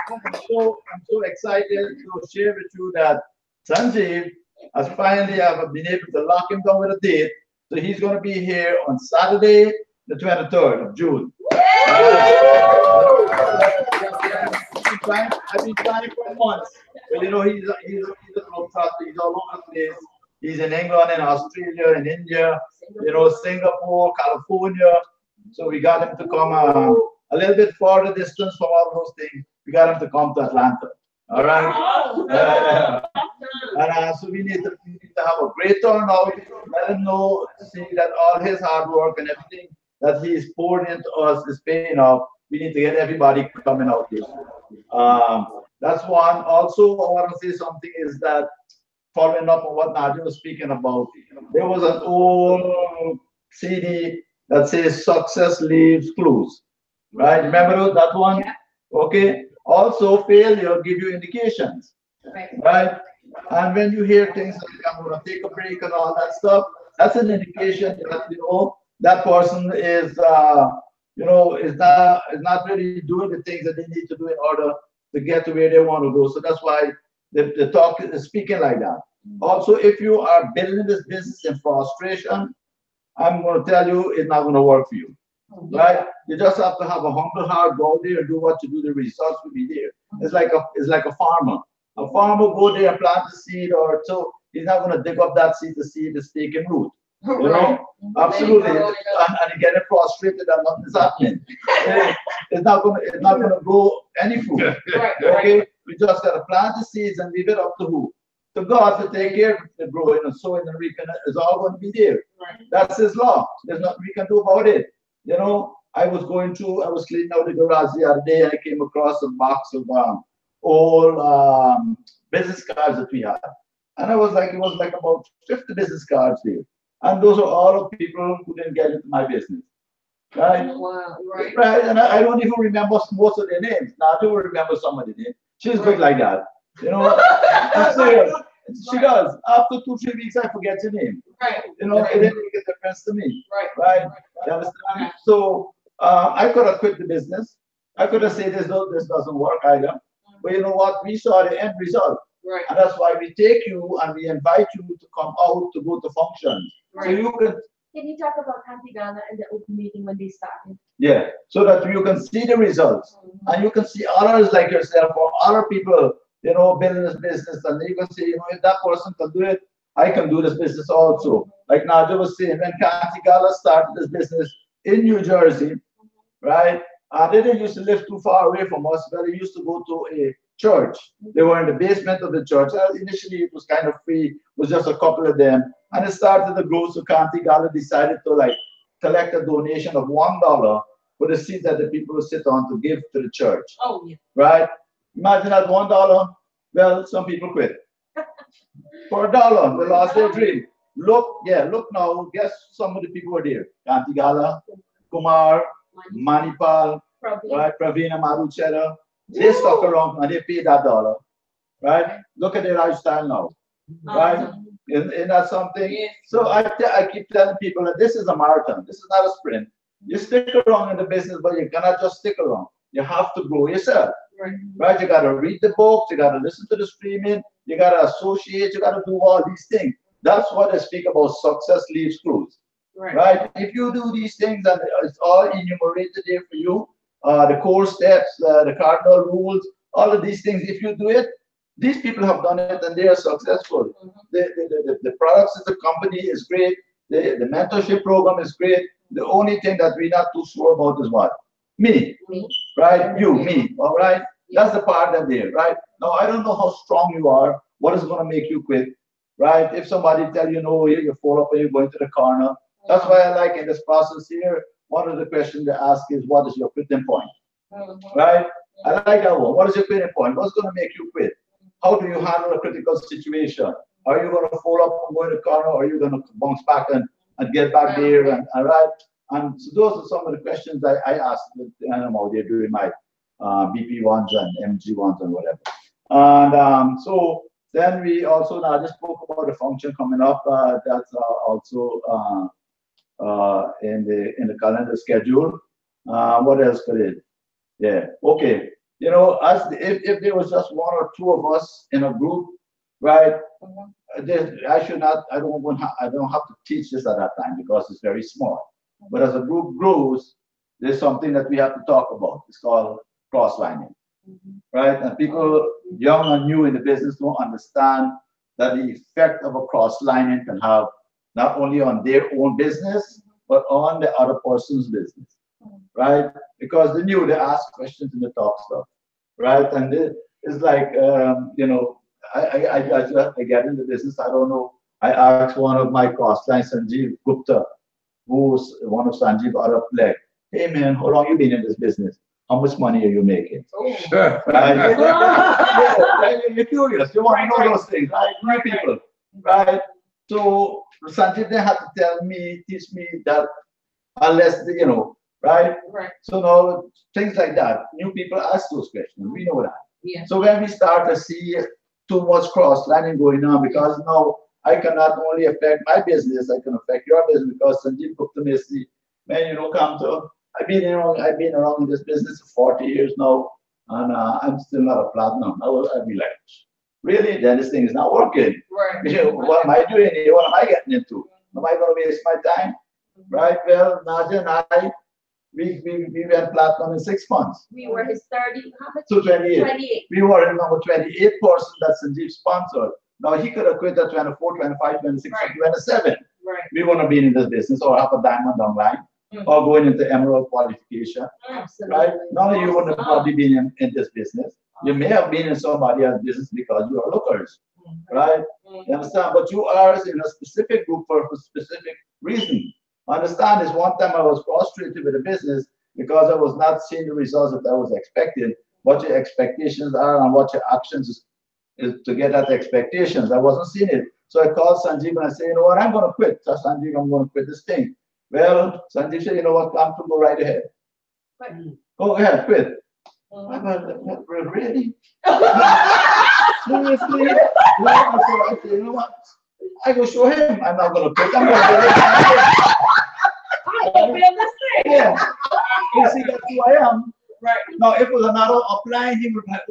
I'm so excited to share with you that Sanjeev has finally been able to lock him down with a date. So he's going to be here on Saturday, the 23rd of June. I've been trying for months. But you know, he's all over the place. He's in England, in Australia, in India, you know, Singapore, California. So we got him to come a little bit further distance from all those things. We got him to come to Atlanta. All right. And so we need to have a great turnout. Let him know, see that all his hard work and everything that he's poured into us is paying off. We need to get everybody coming out here. That's one. Also, I want to say something is that, following up on what Nadia was speaking about, there was an old CD that says "Success Leaves Clues." Right? Remember that one? Okay. Also, failure give you indications. Right? And when you hear things like "I'm going to take a break" and all that stuff, that's an indication that, you know, that person is you know, is not really doing the things that they need to do in order to get to where they want to go. So that's why the talk is speaking like that. Also, if you are building this business in frustration, I'm going to tell you it's not going to work for you. Right? You just have to have a humble heart, go there and do what you do, the results will be there. It's like a farmer. A farmer go there and plant the seed, or so he's not going to dig up that seed, the seed is taking root. You know? Absolutely. And you get it frustrated and nothing's happening. It's not gonna grow any fruit. Okay? We just gotta plant the seeds and leave it up to who? To God to take care of the growing and sowing and reaping. It's all going to be there. That's His law. There's nothing we can do about it. You know, I was cleaning out the garage the other day and I came across a box of old business cards that we had. And it was like about 50 business cards there. And those are all of people who didn't get into my business. Right? Wow, Right. And I don't even remember most of their names. Now I do remember some of the names. She's good like that. You know, I'm serious. She does. After 2-3 weeks, I forget your name. Right. You know, it didn't make a difference to me. Right. You understand? So I could have quit the business. I could have said this doesn't work either. But you know what? We saw the end result. Right. And that's why we take you and we invite you to come out to go to functions. So you Can you talk about Antigana and the open meeting when they started? Yeah, so that you can see the results and you can see others like yourself or other people, you know, building this business, and you can say, you know, if that person can do it, I can do this business also. Like Nadia was saying, when Antigana started this business in New Jersey, right? They didn't used to live too far away from us, but they used to go to a church. They were in the basement of the church. Initially, it was kind of free. It was just a couple of them. And it started to grow, so Kantigala decided to like collect a donation of $1 for the seat that the people would sit on to give to the church. Oh, yeah. Right? Imagine that $1. Well, some people quit. For $1, they lost their dream. Look now, guess some of the people were there. Kantigala, Kumar, Manipal, right? Pravina Maruchera. They stuck around and they paid that $1. Right? Look at their lifestyle now. Right? Isn't that something? Yes. So I keep telling people that this is a marathon. This is not a sprint. You stick around in the business, but you cannot just stick around. You have to grow yourself. Right? You got to read the books. You got to listen to the streaming. You got to associate. You got to do all these things. That's what I speak about. Success leaves clues. Right? If you do these things and it's all enumerated there for you, the core steps, the cardinal rules, all of these things, if you do it, these people have done it and they are successful. The products of the company is great. The mentorship program is great. The only thing that we're not too sure about is what? Me. Right? You, me. All right? That's the part that there, right? Now, I don't know how strong you are. What is going to make you quit? Right? If somebody tell you, no, you fall up and you're going to the corner. That's why I like in this process here, one of the questions they ask is, what is your quitting point? Right? I like that one. What is your quitting point? What's going to make you quit? How do you handle a critical situation? Are you going to fall up and go in the corner, or are you going to bounce back and get back there? And all right. And so those are some of the questions I asked the animal there during my BP ones and MG ones and whatever. And so then we also now just spoke about the function coming up. That's also in the calendar schedule. What else could it? Yeah. Okay. You know, if there was just one or two of us in a group, right? I don't have to teach this at that time because it's very small. But as a group grows, there's something that we have to talk about. It's called cross-lining, right? And people young and new in the business don't understand that the effect of a cross-lining can have not only on their own business, but on the other person's business, right? Because they knew, they ask questions and they talk stuff, right? And it's like, you know, I get in the business, I don't know. I asked one of my cross-line, Sanjeev Gupta, who's one of Sanjeev Arab leg, hey man, how long you been in this business? How much money are you making? Sure. Right? You're curious, you want to know those things, right? New people, right? So Sanjeev then had to teach me that unless, you know, right? So now things like that, new people ask those questions, we know that. Yeah. So when we start to see too much cross-lining going on, because now I can not only affect my business, I can affect your business, because Sanjeev Gupta may see, man, you know, I've been around in this business for 40 years now, and I'm still not a platinum. I'd be like, really, then this thing is not working. Right. What am I doing here? What am I getting into? Am I going to waste my time? Right? Well, Nadia and I, we went platinum in 6 months. We were his 30, how much? To 28. 28. We were in number 28 person that Sanjeev sponsored. Now he could have quit at 24, 25, 26, Right. 27. Right. We want to be in this business or have a diamond online or going into emerald qualification. Absolutely. Right? None of you would have probably been in this business. You may have been in somebody else's business because you are lookers. Right? You understand? But you are in a specific group for a specific reason. Understand this, one time I was frustrated with the business because I was not seeing the results that I was expecting, what your expectations are and what your actions is to get at the expectations. I wasn't seeing it. So I called Sanjeev and I said, you know what, I'm going to quit. So Sanjeev, I'm going to quit this thing. Well, Sanjeev said, you know what, come to go right ahead. Go ahead, quit. I went, really? Seriously? I said, you know what? I go show him. I'm not going to quit. I'm going to do it. Yeah. You see, that's who I am. Right. Now, if it was another upline, he would be like,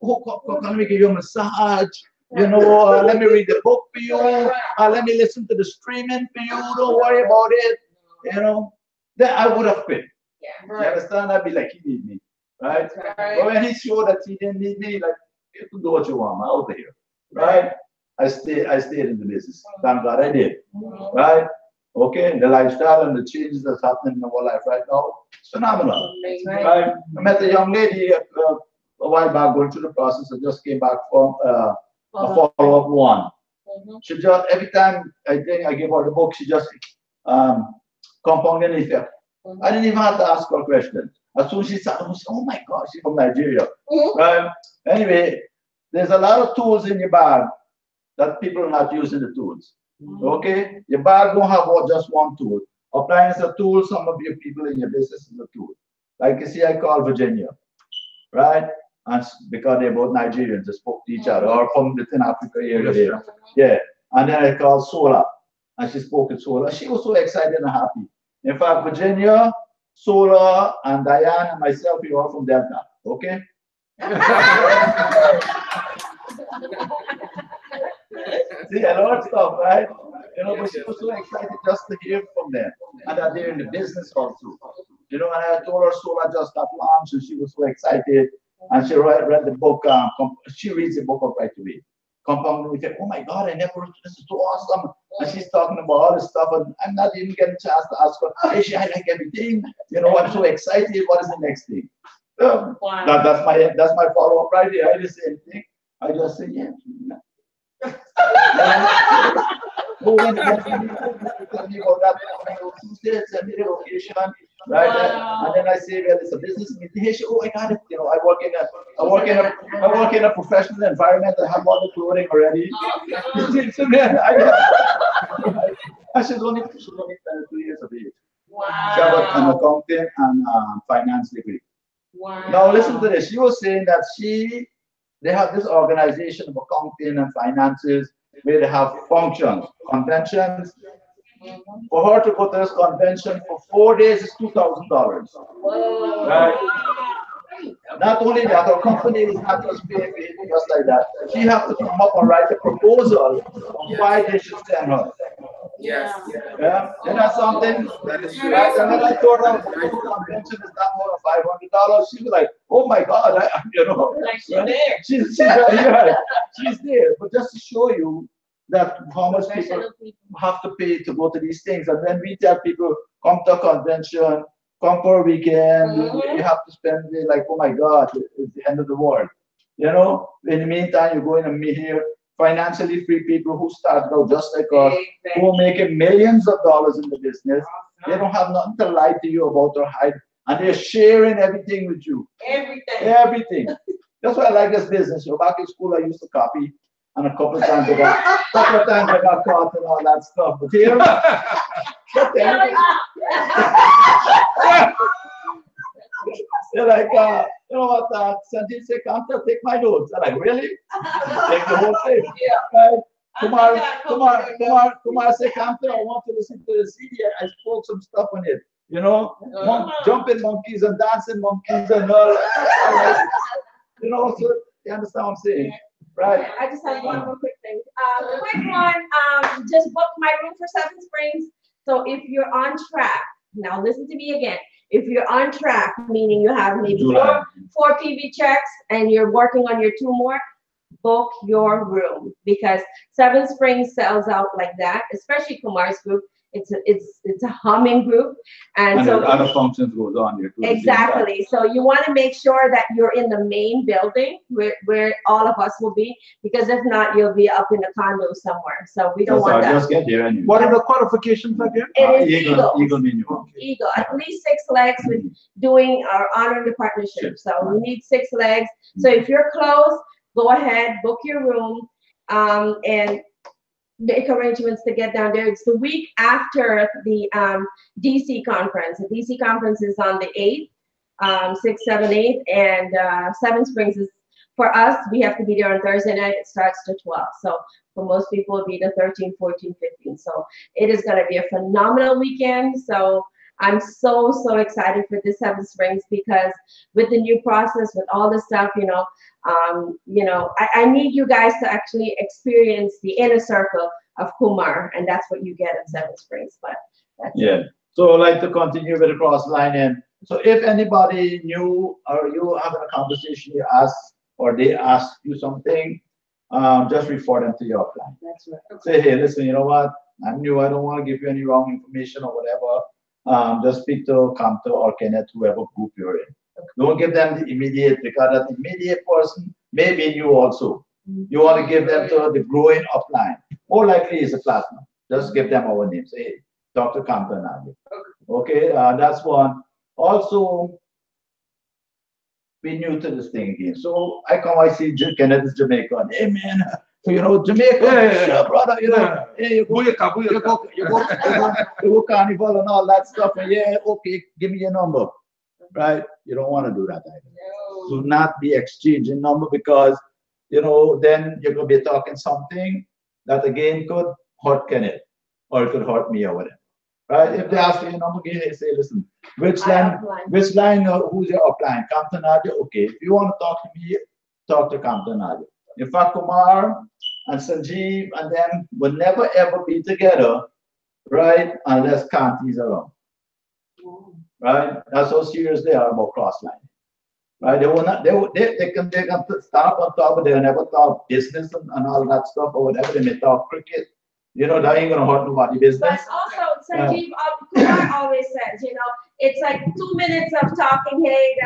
oh, come me give you a massage. You know, let me read the book for you. Let me listen to the streaming for you. Don't worry about it. You know, then I would have quit. Yeah. You understand? I'd be like, he need me. Right? But when he showed that he didn't need me, like, you can do what you want. I'm out of here. Right? I stayed in the business. Thank God I did. Right? Okay, the lifestyle and the changes that's happening in our life right now, it's phenomenal. Right? I met a young lady a while back going through the process. I just came back from a follow-up one. She just, every time I think I give her the book, she just compounding effect. I didn't even have to ask her a question. As soon as she said, oh my God, she's from Nigeria. Right? Anyway, there's a lot of tools in your bag that people are not using the tools. Okay? Your bag don't have just one tool. Applying is a tool, some of your people in your business is a tool. Like you see, I call Virginia, right? And because they're both Nigerians, they spoke to each other, or from within Africa area. Yeah. And then I called Sola, and she spoke to Sola. She was so excited and happy. In fact, Virginia, Sola, and Diane, and myself, we are all from Delta. Okay? See, a lot of stuff, right? You know, but she was so excited just to hear from them. And that they're in the business also. You know, and I told her Sola just got launched and she was so excited. And she read the book, she reads the book right away. Compounding with it, oh my God, I never read this, is so awesome. And she's talking about all this stuff, and I'm not even getting a chance to ask her, hey, I like everything. You know, I'm so excited. What is the next thing? Wow. That's my follow-up right there. I didn't say anything. I just say, yeah. When you tell me about that, Tuesday, send me the location, right? Wow. And then I say, well, it's a business meeting. Hey, oh, I got it. You know, I work in a professional environment. I have all the clothing already. So then she's only 22 years of age. Wow. She has an accounting and finance degree. Wow. Now listen to this. She was saying that they have this organization of accounting and finances where they have functions, conventions. For her to go to this convention for 4 days is $2,000. Right? Not only that, her company is not just paying just like that. She has to come up and write a proposal on why they should send her. Yes. Yeah, you know something? That is true. Right? And when I told her the convention is not more than $500, she was like, oh my God, you know. Like she's there. She's right. She's there. But just to show you that how much people have to pay to go to these things. And then we tell people, come to a convention, come for a weekend, you have to spend it like, oh my God, it's the end of the world. You know, in the meantime, you go in and meet here financially free people who started out just like us, who are making millions of dollars in the business. They don't have nothing to lie to you about or hide, and they're sharing everything with you. Everything. That's why I like this business. So back in school, I used to copy, and a couple of times I got caught and all that stuff. But here, they're like, you know what, Sanjeev said, come to take my notes. I'm like, really? Take the whole thing. Right? Kumar said, come to, I want to listen to the CD. I spoke some stuff on it. You know, jumping monkeys and dancing monkeys and all. You know, so you understand what I'm saying? Right. I just have one more quick thing. Quick one, just booked my room for Seven Springs. So if you're on track, now listen to me again. If you're on track, meaning you have maybe four PV checks and you're working on your 2 more, book your room, because Seven Springs sells out like that, especially Kumar's group. It's a humming group, and so other functions goes on here too. Exactly. So you want to make sure that you're in the main building where all of us will be, because if not, you'll be up in a condo somewhere. So we don't want that. Just get there anyway. What are the qualifications again? It is Eagle minimum. Eagle, at least 6 legs with doing our honoring the partnership. So we need 6 legs. So if you're close, go ahead, book your room, and make arrangements to get down there. It's the week after the DC conference. The DC conference is on the 8th, 6, 7, 8, and Seven Springs is, for us, we have to be there on Thursday night. It starts to 12. So for most people, it'll be the 13, 14, 15. So it is going to be a phenomenal weekend. So I'm so excited for this Seven Springs, because with the new process, with all the stuff, I need you guys to actually experience the inner circle of Kumar, and that's what you get at Seven Springs. But that's it. So I'd like to continue with the cross line. And so if anybody new or you having a conversation, you ask or they ask you something, just refer them to your client. That's right. Say, hey, listen, you know what? I'm new. I don't want to give you any wrong information or whatever. Just speak to Kamto or Kenneth, whoever group you're in. Don't give them the immediate, because that immediate person may be you also. You want to give them to the growing upline. More likely is a platinum. Just give them our names. Hey, Dr. Kamto Nadia. Okay, that's one. Also, be new to this thing again. So I see Kenneth is Jamaican. Hey man, so Jamaica, sure, brother, hey, you go carnival and all that stuff, and okay, give me your number. Right? You don't want to do that either. No. Do not be exchanging number, because then you're gonna be talking something that again could hurt Kenneth, or it could hurt me or whatever. Right? If they ask for your number again, they say, listen, which line, who's your upline? Kamto Nadia? Okay. If you want to talk to me, talk to Kamto Nadia. In fact, Kumar and Sanjeev and them will never ever be together, right? Unless Kanti's around. Right? That's how serious they are about cross-line. Right? They will not. They can stand up on top, but they'll never talk business and all that stuff or whatever. They may talk cricket. That ain't gonna hurt nobody's business. But also, Sanjeev, Kumar always says, it's like 2 minutes of talking, hey,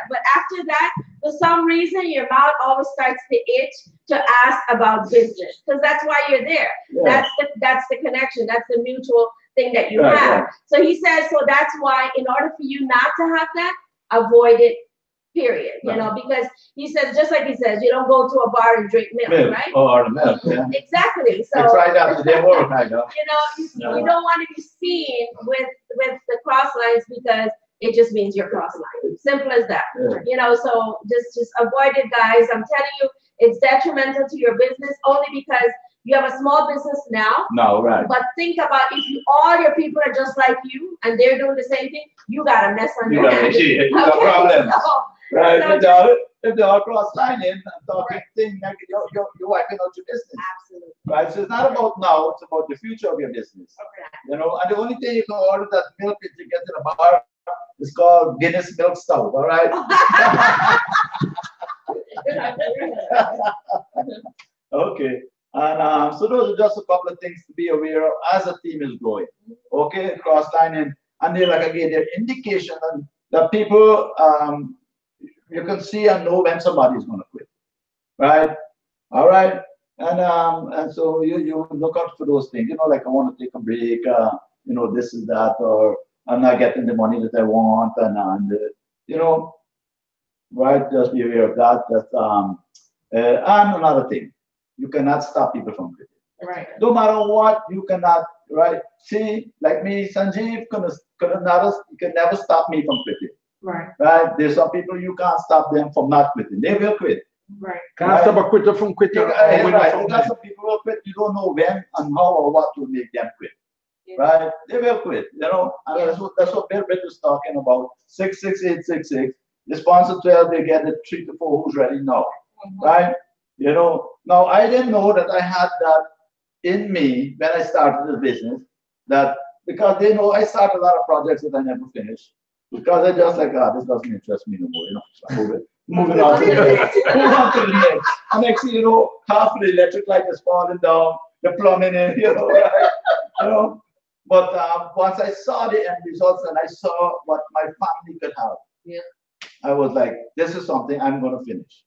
but after that, for some reason, your mouth always starts to itch to ask about business, because that's why you're there. Yeah. That's the connection. That's the mutual thing that you have. Right. So he says, so that's why, in order for you not to have that, avoid it. Period. Because he says, just like he says, you don't go to a bar and drink milk, right? Or milk, yeah. Exactly. So I tried that today work, I know. You don't want to be seen with the cross lines, because it just means you're cross line. Simple as that. Yeah. So just avoid it, guys. I'm telling you, it's detrimental to your business, only because you have a small business now. No, right. But think about, if all your people are just like you and they're doing the same thing, you got a mess on your hands. You got problems. Right, if they all cross lining and talking things, like you're wiping out your business. Absolutely. Right, so it's not about now, it's about the future of your business. Okay. And the only thing you can order that milk that you get in a bar is called Guinness Milk Stout, all right? Okay, and so those are just a couple of things to be aware of as a team is growing. Okay, cross lining, and they're like, again, they're indication that people, you can see and know when somebody's going to quit, right? All right, and so you look out for those things. Like, I want to take a break. This is that, or I'm not getting the money that I want, and right? Just be aware of that. And another thing, you cannot stop people from quitting. Right. No matter what, you cannot. Right? See, like me, Sanjeev can never stop me from quitting. Right. Right? There's some people you can't stop them from not quitting. They will quit. Right. Can't stop a quitter from quitting. Right. You got some people will quit. You don't know when and how or what will make them quit. Yeah. Right? They will quit. And that's what Bill Britt is talking about. 66866. The sponsor 12, they get the 3 to 4 who's ready now. Right? You know, now I didn't know that I had that in me when I started the business. That because they know I start a lot of projects that I never finish because I just like, this doesn't interest me no more. You know, so moving on to the next. Move on to the next. And next thing you know, half of the electric light is falling down, the plumbing in, you know, right? You know. But once I saw the end results and I saw what my family could have, I was like, this is something I'm going to finish,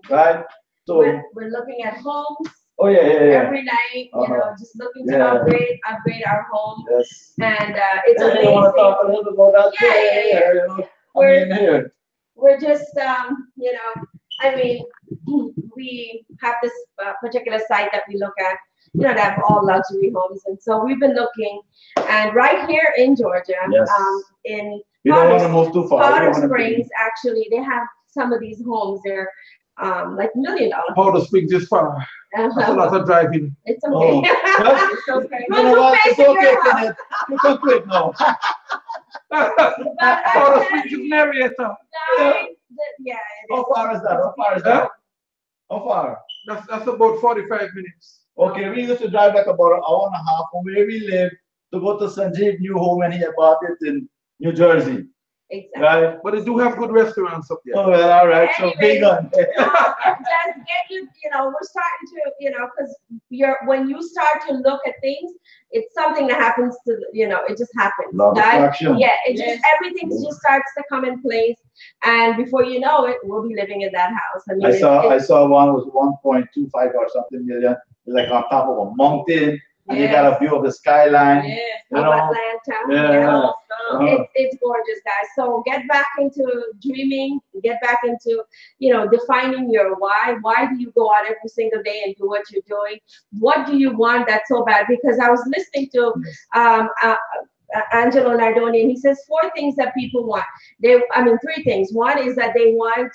right? So we're looking at homes. Oh yeah. Every night, you know, just looking to upgrade our home. Yes. And it's amazing. You want to talk a little bit about that? Yeah. We're just, you know, I mean, we have this particular site that we look at, you know, that have all luxury homes, and so we've been looking, and right here in Georgia, in you don't want to move too far. Powder Springs, actually, they have some of these homes. They're like $1 million. Powder Springs is far. That's a lot of driving. It's okay. It's okay. You know what? It's okay, Kenneth. You can quit now. Powder Springs is Marietta. Yeah. How far is that? How far is that? How far? That's about 45 minutes. Okay, we used to drive like about an hour and a half from where we live to go to Sanjeev's new home when he bought it in New Jersey. Exactly. Right? But they do have good restaurants up there. Oh, well, all right. So big on. Just get you know, we're starting to, you know, because when you start to look at things, it's something that happens to, you know, it just happens. Yeah, it just everything just starts to come in place, and before you know it, we'll be living in that house. I mean, I saw one was 1.25 or something million. It's like on top of a mountain. And you got a view of the skyline. Yeah, you of know? Atlanta. It's gorgeous, guys. So get back into dreaming. Get back into, you know, defining your why. Why do you go out every single day and do what you're doing? What do you want that's so bad? Because I was listening to Angelo Nardoni, and he says 4 things that people want. 3 things. One is that they want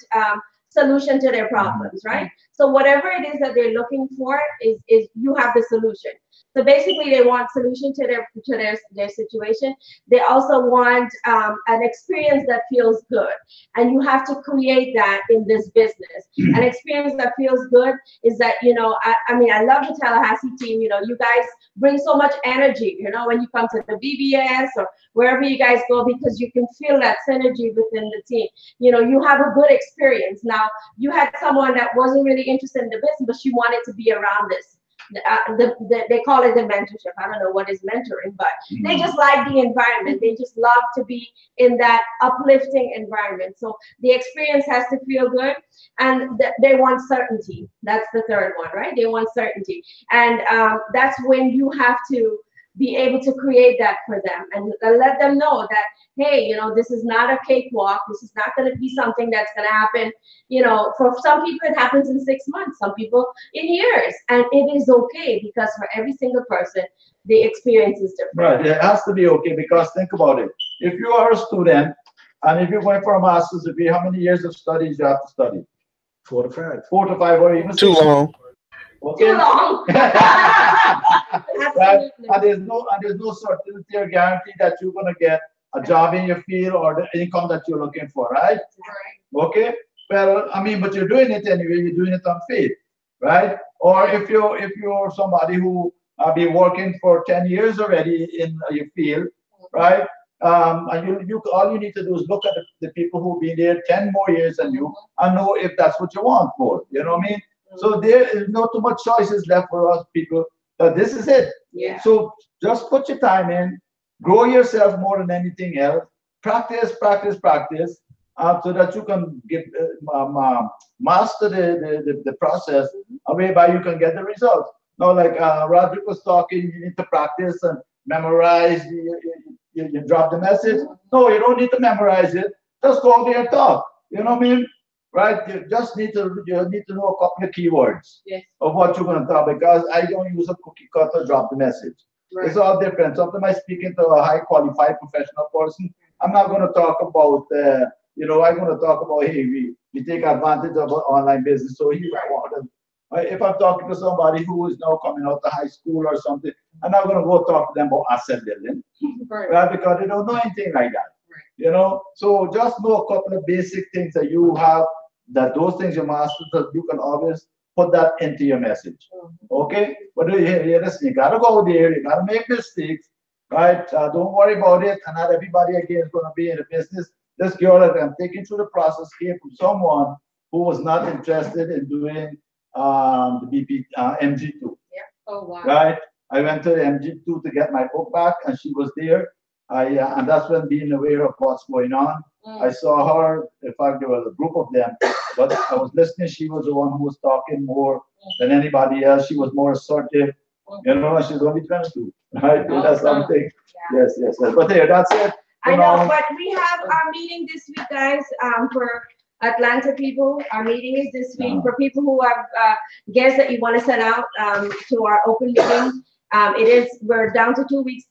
solution to their problems, right? So whatever it is that they're looking for is you have the solution. So basically, they want solution to their situation. They also want an experience that feels good, and you have to create that in this business. An experience that feels good is that, you know, I mean, I love the Tallahassee team. You know, you guys bring so much energy. You know, when you come to the BBS or wherever you guys go, because you can feel that synergy within the team. You know, you have a good experience. Now, you had someone that wasn't really interested in the business, but she wanted to be around this. They call it the mentorship. I don't know what is mentoring, but they just like the environment. They just love to be in that uplifting environment. So the experience has to feel good, and they want certainty. That's the third one, right? They want certainty, and that's when you have to be able to create that for them and let them know that, hey, you know, this is not a cakewalk. This is not going to be something that's going to happen. You know, for some people, it happens in 6 months, some people in years. And it is okay, because for every single person, the experience is different. Right, it has to be okay, because think about it. If you are a student and if you're going for a master's degree, how many years of studies you have to study? 4 to 5. 4 to 5 or even too long. Okay. Too long. Right? And there's no certainty or guarantee that you're going to get a job in your field or the income that you're looking for, right? Okay. Well, I mean, but you're doing it anyway. You're doing it on faith, right? Or if you're somebody who been working for 10 years already in your field, right? And you all you need to do is look at the people who've been there 10 more years than you and know if that's what you want for. You know what I mean? So there is not too much choices left for us people, but this is it. Yeah. So just put your time in, grow yourself more than anything else, practice, so that you can get master the process, whereby you can get the results. Now, like Roderick was talking, you need to practice and memorize. You drop the message. No, you don't need to memorize it. Just go out there and talk. You know what I mean? Right? You just need to know a couple of keywords of what you're going to talk, because I don't use a cookie cutter drop the message. Right. It's all different. Sometimes I speaking to a high qualified professional person. I'm not going to talk about, I'm going to talk about, hey, we take advantage of online business. So if I'm talking to somebody who is now coming out of high school or something, I'm not going to go talk to them about asset building, right? Because they don't know anything like that. Right. You know, so just know a couple of basic things that you have, that those things you master, that you can always put that into your message. Okay? But listen, you gotta go there, you gotta make mistakes, right? Don't worry about it, and not everybody again is gonna be in the business. This girl that I'm taking through the process came from someone who was not interested in doing the MG2. Yeah. Oh wow. Right? I went to the MG2 to get my book back, and she was there. And that's when being aware of what's going on. I saw her. In fact, there was a group of them, but I was listening. She was the one who was talking more than anybody else. She was more assertive. You know, she's only 22, right? That's something. Yes, yes, yes. But there, that's it. I know, but we have our meeting this week, guys, for Atlanta people. Our meeting is this week. For people who have guests that you want to send out to our open meeting. We're down to 2 weeks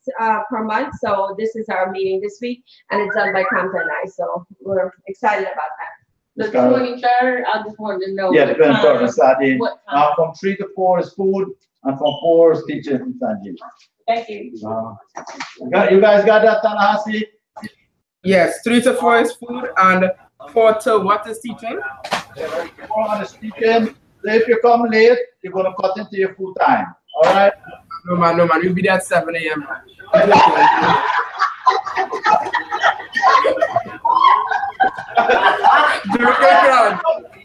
per month, so this is our meeting this week, and it's done by Compton and I, so we're excited about that. The 23rd, I just wanted to know. Yeah, the 23rd is Saturday. What time? From 3 to 4 is food, and from 4 is teaching and Sanjeev. Thank you. You guys got that, Tallahassee? Yes, 3 to 4 is food, and 4 to what is teaching? 4 is teaching. So if you come late, you're going to cut into your full time. All right? No, man, we'll be there at 7 a.m.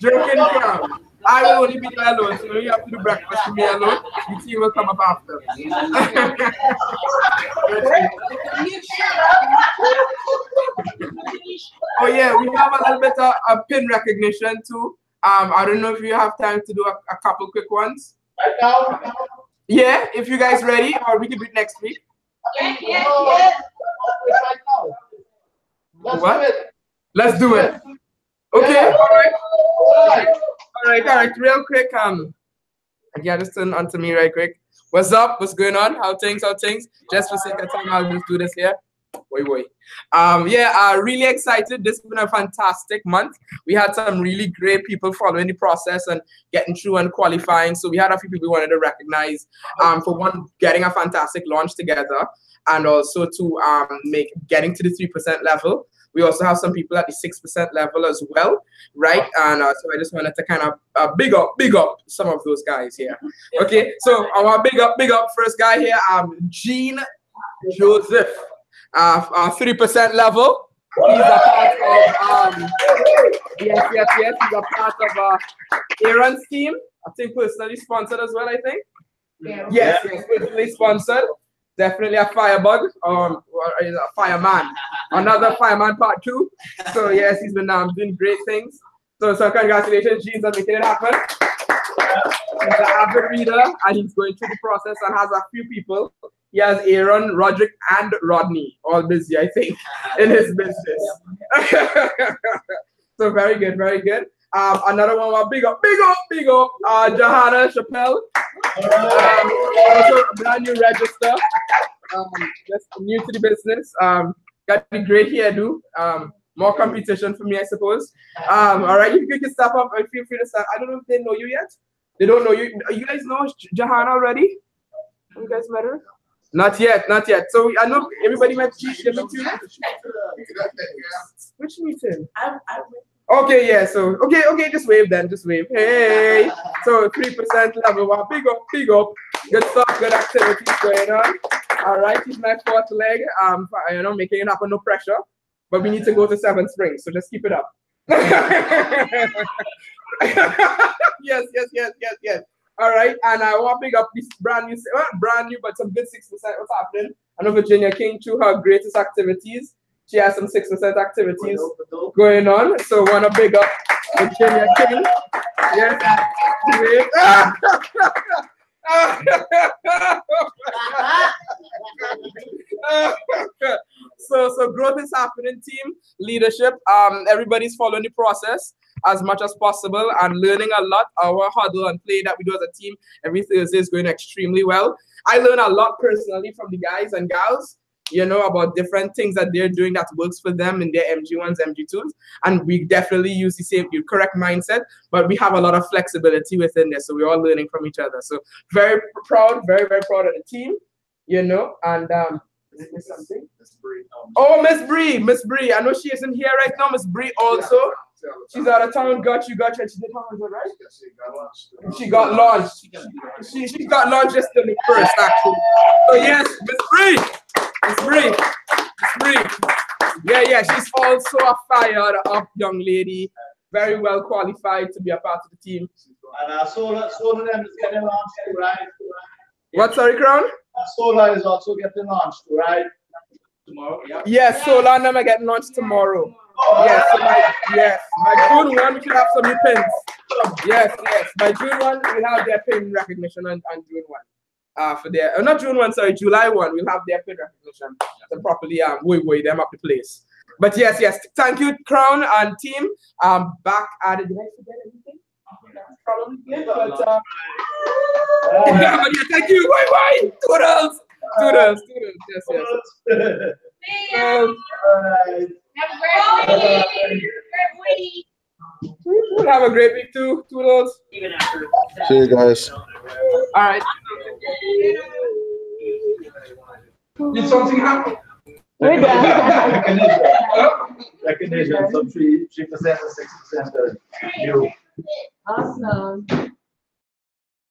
Joking crowd. I will only be there alone, so you have to do breakfast for me alone. The team will come up after. Oh yeah, we have a little bit of a pin recognition too. I don't know if you have time to do a couple quick ones. Right now? Yeah, if you guys ready, or we can do it next week. Yeah. Let's do it. Okay, all right, real quick. Again, just turn onto me right quick. What's up? What's going on? How things? Just for sake of time, I'll just do this here. Really excited. This has been a fantastic month. We had some really great people following the process and getting through and qualifying. So we had a few people we wanted to recognize for one, getting a fantastic launch together, and also to getting to the 3% level. We also have some people at the 6% level as well, right? And so I just wanted to kind of big up some of those guys here. Okay, so our big up first guy here, Gene Joseph. 3% level. He's a part of yes. He's a part of Aaron's team. I think personally sponsored as well. I think. Yes, personally sponsored. Definitely a firebug. He's a fireman. Another fireman part 2. So yes, he's been doing great things. So congratulations, Gene, on making it happen. He's an avid reader, and he's going through the process and has a few people. He has Aaron, Roderick, and Rodney all busy, I think, in his business. So very good. Another one, big up, Johanna Chappelle. Also a brand new register. Just new to the business. Got a great hairdo. More competition for me, I suppose. All right, if you can step up, feel free to start. I don't know if they know you yet. They don't know you. You guys know Johanna already? Have you guys met her? Not yet. So I know everybody met you. Which meeting? Okay, yeah. So okay, just wave then. Just wave. Hey. So 3% level 1. Big up. Good stuff. Good activities going on. All right. He's my 4th leg. Making it happen. No pressure. But we need to go to 7 Springs. So just keep it up. Yes. All right, and I want to pick up this brand new, but some good 6%. What's happening? I know Virginia King, through her greatest activities, she has some 6% activities going on. So want to big up Virginia King. Yes. So growth is happening, team leadership. Everybody's following the process as much as possible and learning a lot. Our huddle and play that we do as a team every Thursday is going extremely well. I learn a lot personally from the guys and gals, about different things that they're doing that works for them in their MG1s, MG2s. And we definitely use the correct mindset, but we have a lot of flexibility within this. So we're all learning from each other. So very proud of the team, and is it something? Miss Bree. I know she isn't here right now. Miss Bree also She's out of town. Got you. She did how much, right? She got launched. She got launched just the first, actually. So yes, Miss Bree. Yeah. She's also a fired up young lady, very well qualified to be a part of the team. And solar them is getting launched too, right? What, sorry, Crown? Solar is also getting launched too, right? Tomorrow, yeah. Yes, Solar and them are getting launched tomorrow. Yes, so by June 1 we should have some new pins. Yes. By June 1 we'll have their pin recognition on June 1. For their not June 1, sorry, July 1 we'll have their pin recognition to properly weigh them up the place. But yes, thank you, Crown and team. Back at it. Did I forget anything? Probably did, but yeah, thank you. Why? Toodles. Yes. We'll have a great week too. Toodles. See you guys. All right. Did something happen? We're done. Recognition, some 3% or 6% you. Awesome.